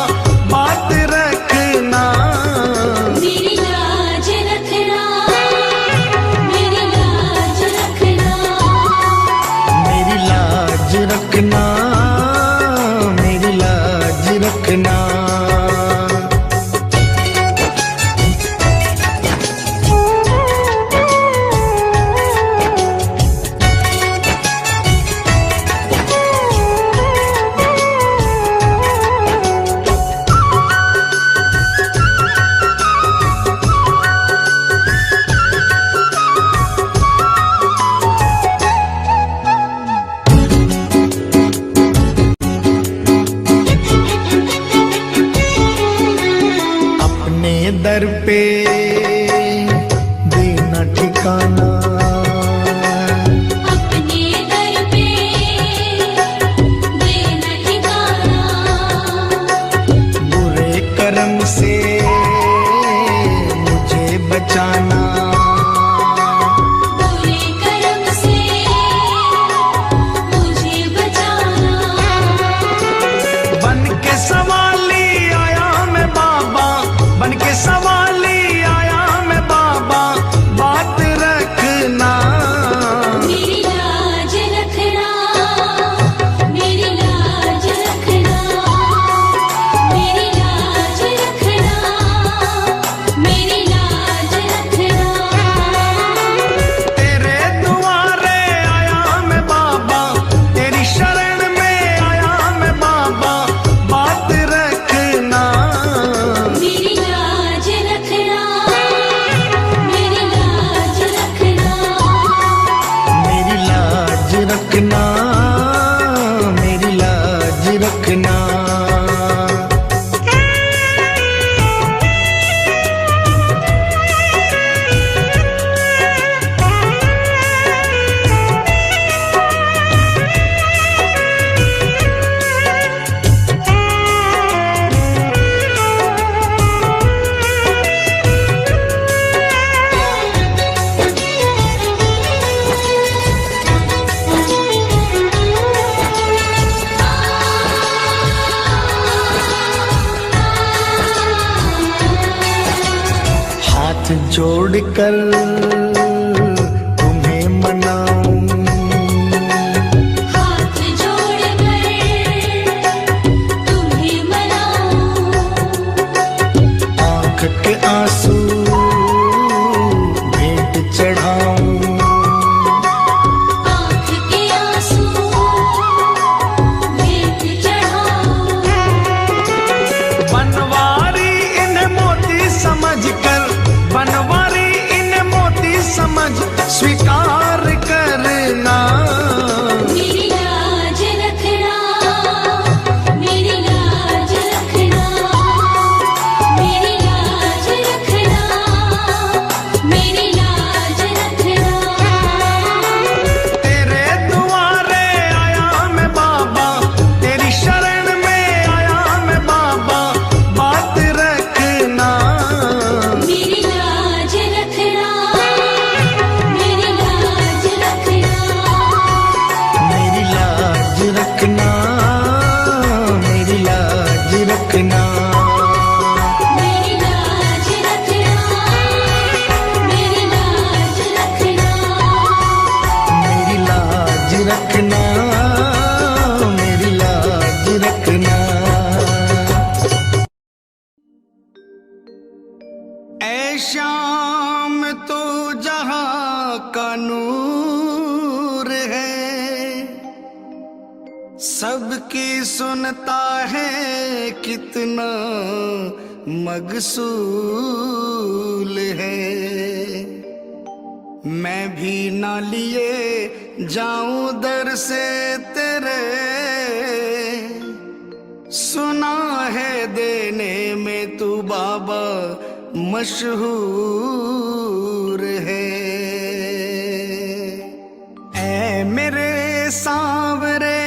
बात रखना। मेरी लाज रखना, मेरी लाज रखना। मेरी लाज रखना, मेरी लाज रखना। अपने दर पे देना ठिकाना, अपने दर पे देना ठिकाना। बुरे कर्म से मुझे बचाना। बुरे कर्म से मुझे बचाना। बन के सवाली आया मैं बाबा, बन के सवाली आया मैं बाबा, बात रखना। मेरी लाज रखना, मेरी लाज रखना, मेरी लाज रखना, मेरी लाज रखना। तेरे दुआरे आया मैं बाबा, तेरी शरण में आया मैं बाबा, बात रखना। मेरी लाज रखना, मेरी लाज रखना। मेरी लाज रखना, मेरी लाज रखना। हाथ जोड़कर तुम्हें मनाऊं, हाथ जोड़कर तुम्हें मनाऊं। आंख के आंसू भेंट चढ़ाऊं। आँख के आंसू भेंट चढ़ाऊं। बनवारी इन मोती समझकर, बनवारी इन मोती नूर है, सबकी सुनता है कितना मगसूल है। मैं भी ना लिए जाऊं दर से तेरे, सुना है देने में तू बाबा मशहूर है। ऐ मेरे सांवरे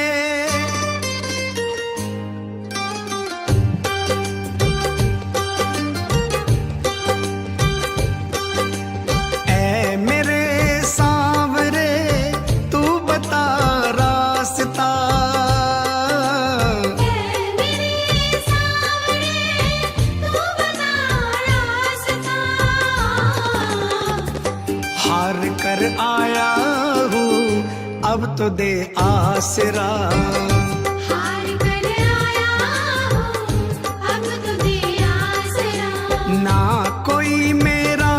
कर आया हूँ अब तो दे आसरा, हार कर आया हूँ अब तो दे आसरा। ना कोई मेरा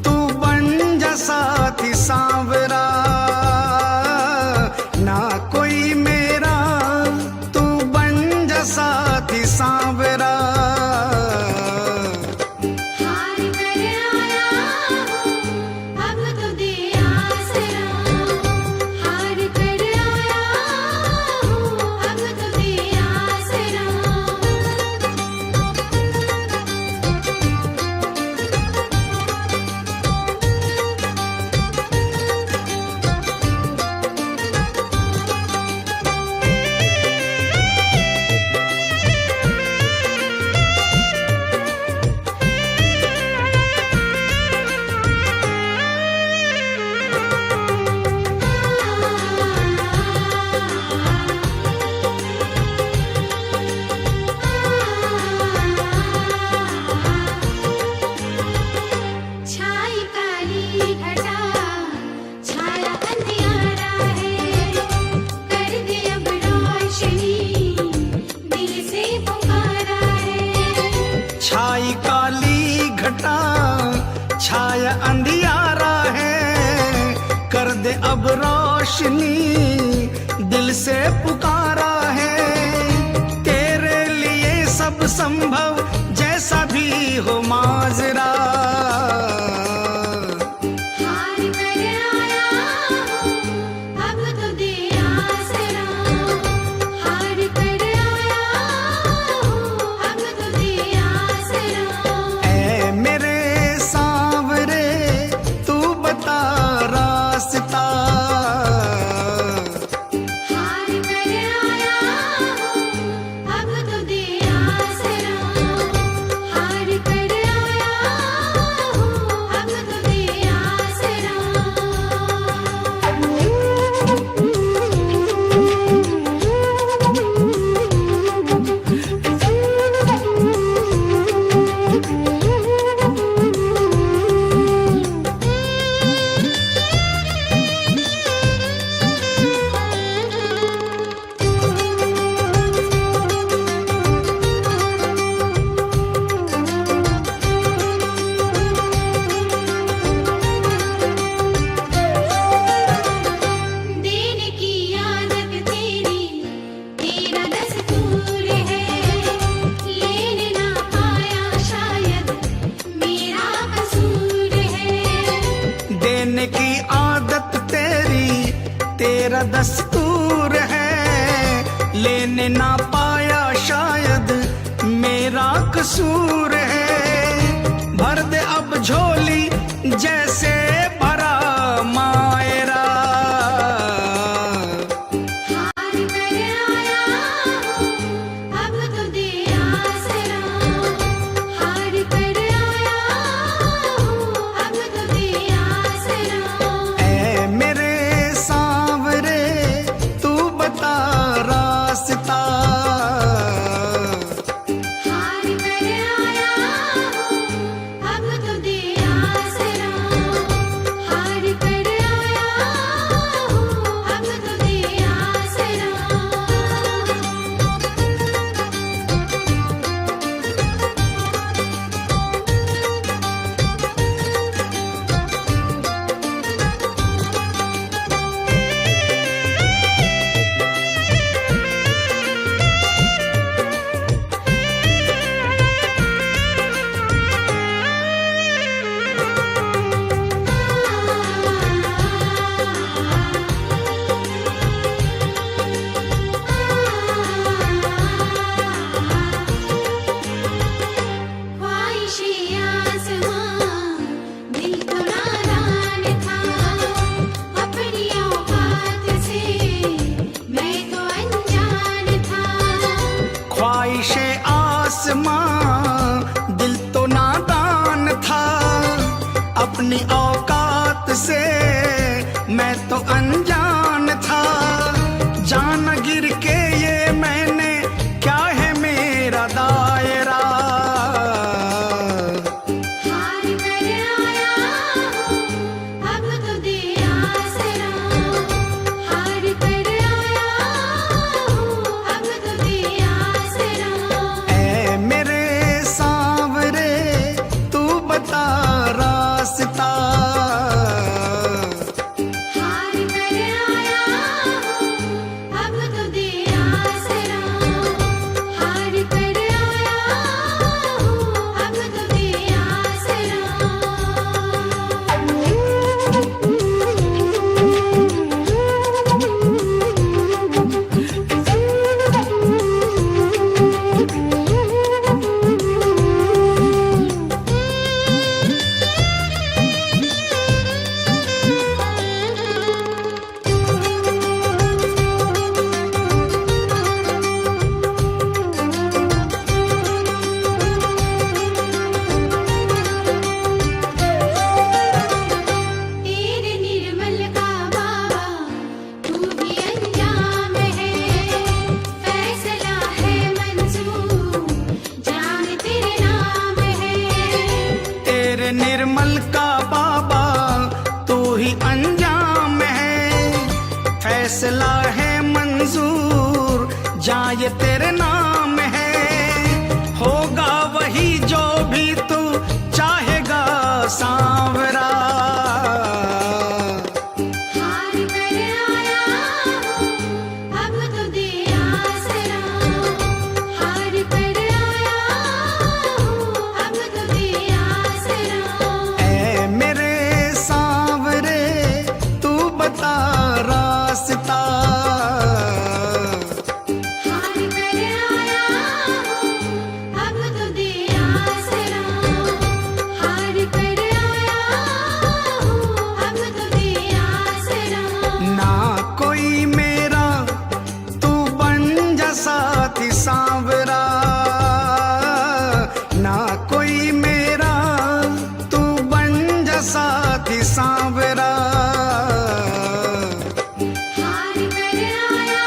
तू बन जा साथी सांवरा, ना कोई मेरा तू बन जा साथी सांवरा। छाई काली घटा छाया अंधियारा है, कर दे अब रोशनी दिल से पुकारा है। तेरे लिए सब संभव जैसा भी हो माजरा, तेरा दस्तूर है, लेने ना पाया शायद मेरा कसूर है। भर दे अब झोली जैसे भरा मायरा, औकात से मैं तो अनजान था। जान गिर के ये मैंने क्या है मेरा दायरा। हार कर आया हूँ अब तो दे आसरा। हार कर आया हूँ अब तो दे आसरा। ऐ मेरे सांवरे तू बता रास्ता। हार कर आया हूँ अब तो दे आसरा। हार कर आया हूँ अब तो दे आसरा। तेरे निर्मल का बाबा तू भी अंजाम है। फैसला है मंजूर जान तेरे नाम है। तेरे निर्मल का बाबा तू ही अंजाम है। फैसला है मंजूर जहाँ ये तेरे नाम है। होगा वही जो भी तू चाहेगा सांवरा। हार कर आया हूँ अब तो दे आसरा। हार कर आया हूँ अब तो दे आसरा। ऐ मेरे सांवरे तू बता रास्ता। हार कर आया हूँ अब तो दे आसरा। हार कर आया हूँ अब तो दे आसरा। ना कोई मेरा तू बन जा साथी सांवरा। ना कोई मेरा तू बन जा साथी सांवरा। हार कर आया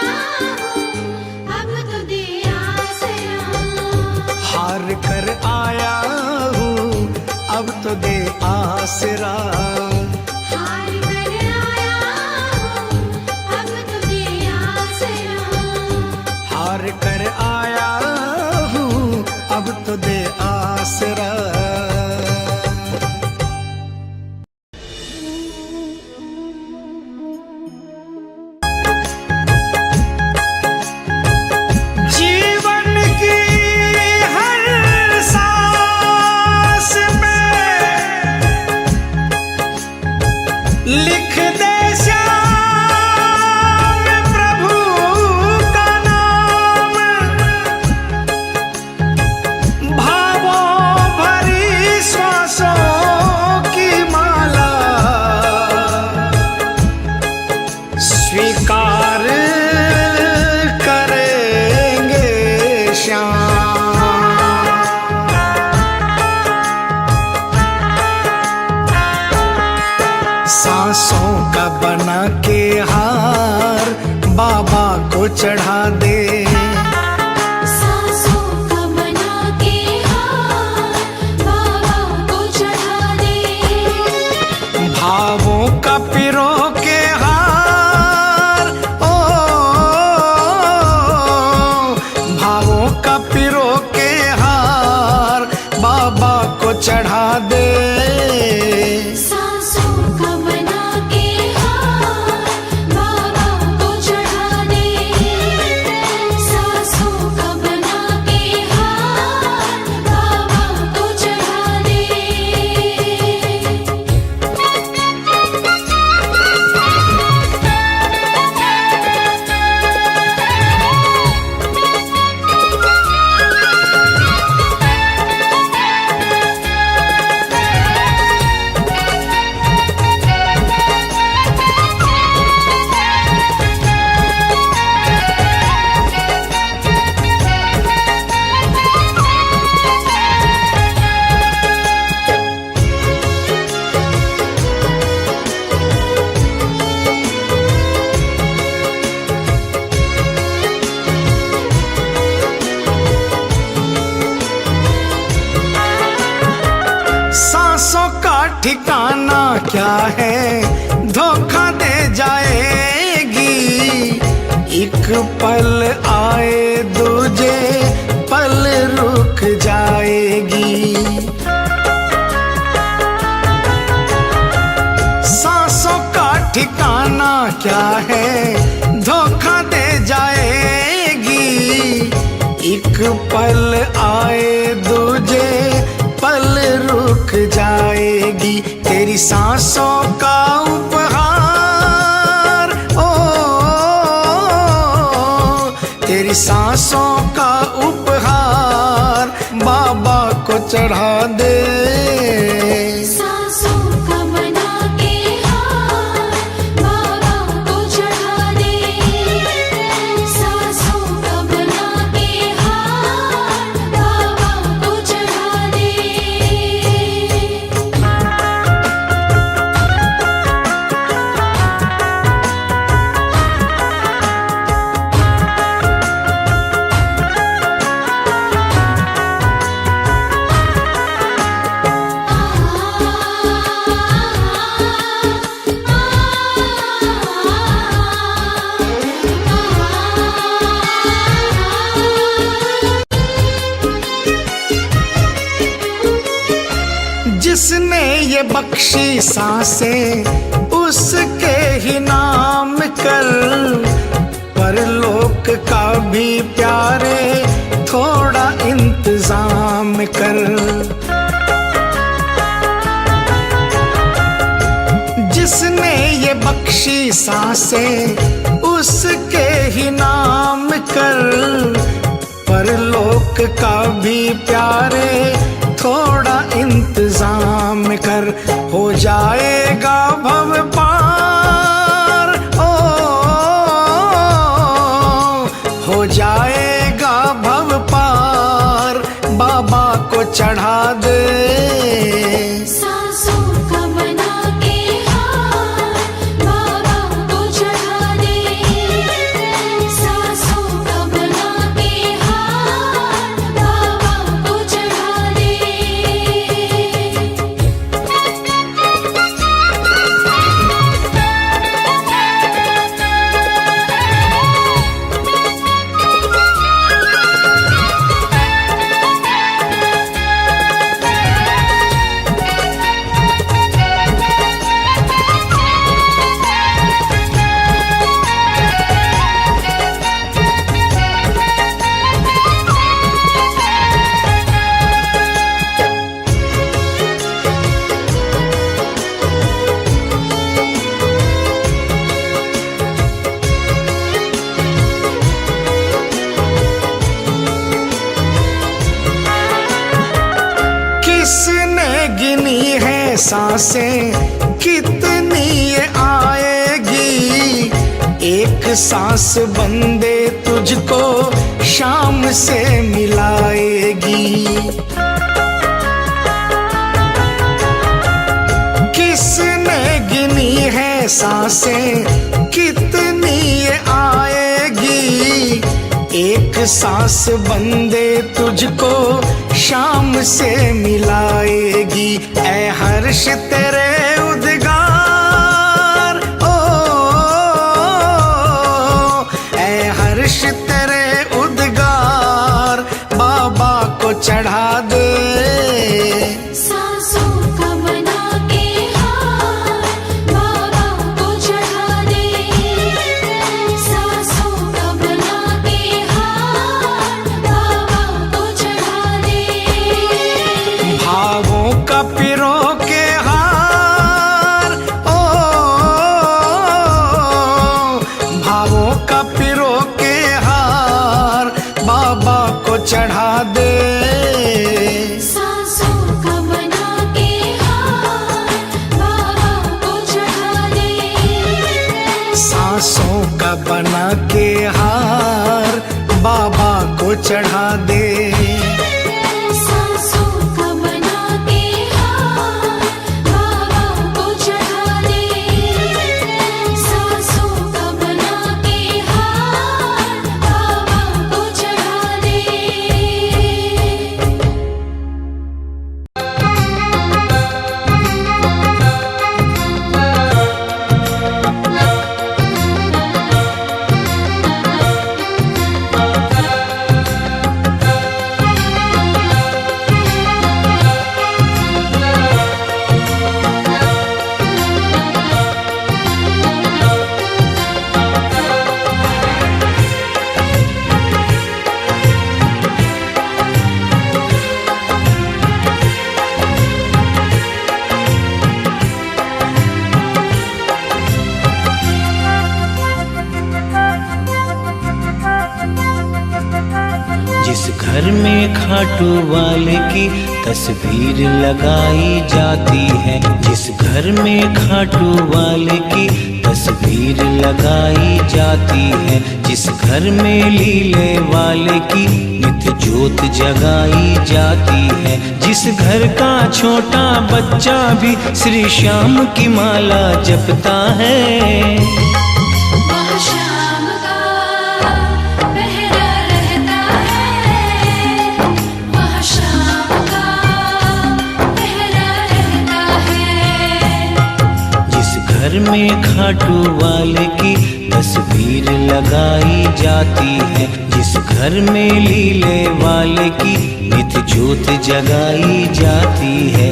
हूँ अब तो दे आसरा। हार कर आया हूँ अब तो दे आसरा। हार कर आया हूँ अब तो दे आसरा। हार कर आया हूँ अब तो दे आसरा। जीवन की हर सांस में लिख दे श्याम प्रभु का नाम। भावों भरी श्वासों की माला स्वीकार करेंगे श्याम। सांसों का बना के हार बाबा को चढ़ा दे। सांसों का बना के हार बाबा को चढ़ा दे। भावों का पिरो के हार ओ भावों का पिरो के हार बाबा को चढ़ा दे। सांसों का बना के हार बाबा को चढ़ा दे। सांसों का बना के हार बाबा को चढ़ा दे। ठिकाना क्या है, धोखा दे जाएगी। एक पल आए दूजे पल रुक जाएगी। सांसों का ठिकाना क्या है, धोखा दे जाएगी। एक पल आए दूजे पल रुक जाएगी। तेरी सांसों का उपहार, ओ तेरी सांसों का उपहार बाबा को चढ़ा दे। सांसों का बना के हार बाबा को चढ़ा दे। सांसों का बना के हार बाबा को चढ़ा दे। जिसने ये बख्शी सांसें उसके ही नाम कर, परलोक का भी प्यारे थोड़ा इंतजाम कर। जिसने ये बख्शी सांसें उसके ही नाम कर, परलोक का भी प्यारे थोड़ा इंतजाम कर। हो जाएगा भव पार, ओ हो जाएगा भव पार बाबा को चढ़ा दे। सांसों का बना के हार बाबा को चढ़ा दे। सांसों का बना के हार बाबा को चढ़ा दे। किसने गिनी है सांसें कितनी ये आएगी। एक सांस बंदे तुझको शाम से मिलाएगी। किसने गिनी है सांसें कितनी ये आएगी। एक सांस बंदे तुझको शाम से मिलाएगी। ऐ हर्ष तेरे उद्गार, ओ ऐ हर्ष तेरे उद्गार बाबा को चढ़ा दे। सांसों का बना के हार बाबा को चढ़ा दे। सांसों का बना के हार बाबा को चढ़ा दे। भावों का पिरो के हार, ओ भावों का पिरो के हार बाबा को चढ़ा दे। सांसों का बना के हार बाबा को चढ़ा दे। सांसों का बना के हार बाबा को चढ़ा दे। सांसों का बना के हार बाबा को चढ़ा दे। सांसों का बना के हार बाबा को चढ़ा दे। घर में खाटू वाले की तस्वीर लगाई जाती है, जिस घर में खाटू वाले की तस्वीर लगाई जाती है, जिस घर में लीले वाले की नित्य ज्योत जगाई जाती है, जिस घर का छोटा बच्चा भी श्री श्याम की माला जपता है। वहाँ शाम का पहरा रहता है, वहाँ शाम का पहरा रहता है। जिस घर में खाटू वाले की तस्वीर लगाई जाती है, जिस घर में लीले वाले की नित्य ज्योत जगाई जाती है।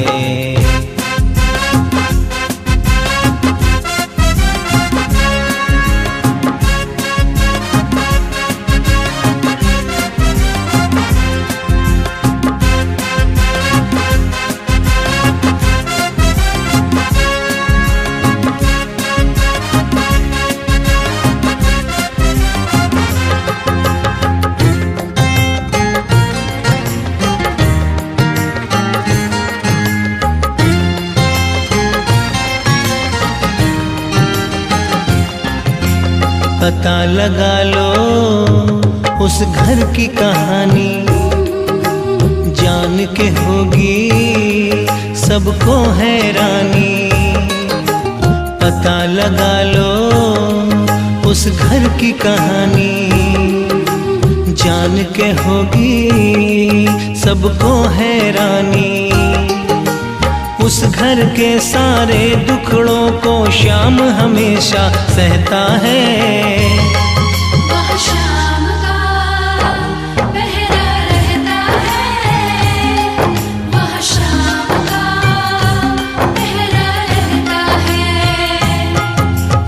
पता लगा लो उस घर की कहानी, जान के होगी सबको हैरानी। पता लगा लो उस घर की कहानी, जान के होगी सबको हैरानी। उस घर के सारे दुखड़ों को श्याम हमेशा सहता है। वहाँ शाम का पहरा रहता है, वहाँ शाम का पहरा रहता है।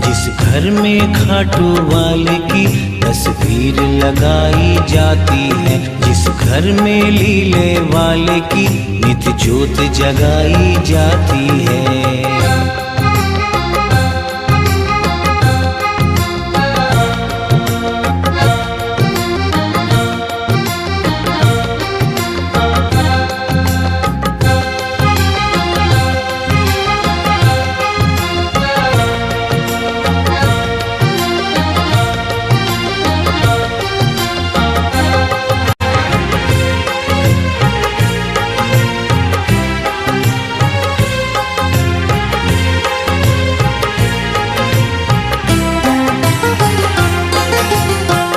जिस घर में खाटू वाले की तस्वीर लगाई जाती है, जिस घर में लीले वाले की नित्य ज्योत जगाई जाती है।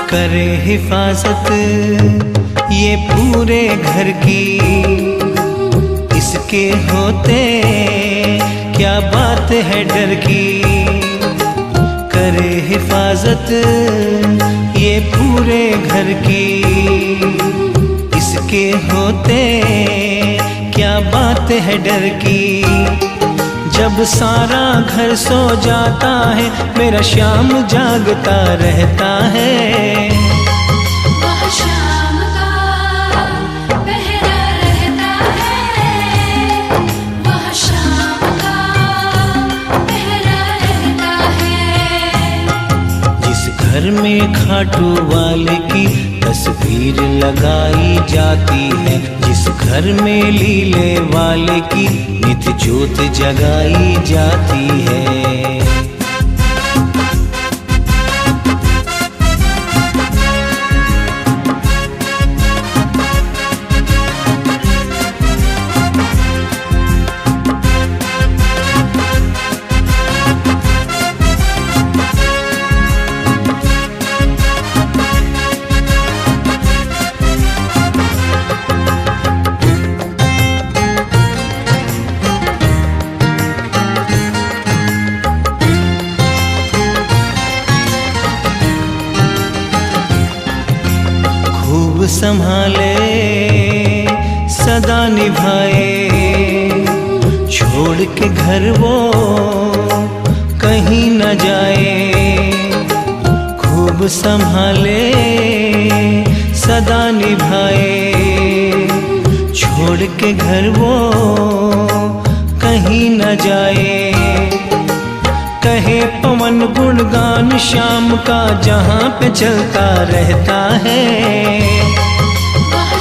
करे हिफाजत ये पूरे घर की, इसके होते क्या बात है डर की। करे हिफाजत ये पूरे घर की, इसके होते क्या बात है डर की। जब सारा घर सो जाता है मेरा श्याम जागता रहता है। वहाँ शाम का पहरा रहता है, वहाँ शाम का पहरा रहता है। जिस घर में खाटू वाले की तस्वीर लगाई जाती है, जिस घर में लीले वाले की नित्य ज्योत जगाई जाती है। खूब संभाले सदा निभाए, छोड़ के घर वो कहीं न जाए। खूब संभाले सदा निभाए, छोड़ के घर वो कहीं न जाए। कहे पवन गुणगान श्याम का जहाँ पे चलता रहता है। वहाँ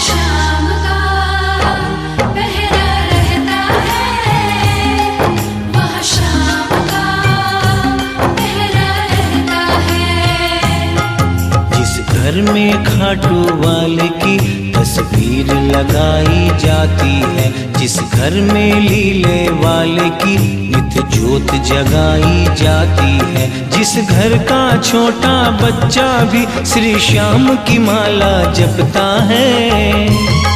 घर में खाटू वाले की तस्वीर लगाई जाती है, जिस घर में लीले वाले की नित्य ज्योत जगाई जाती है, जिस घर का छोटा बच्चा भी श्री श्याम की माला जपता है।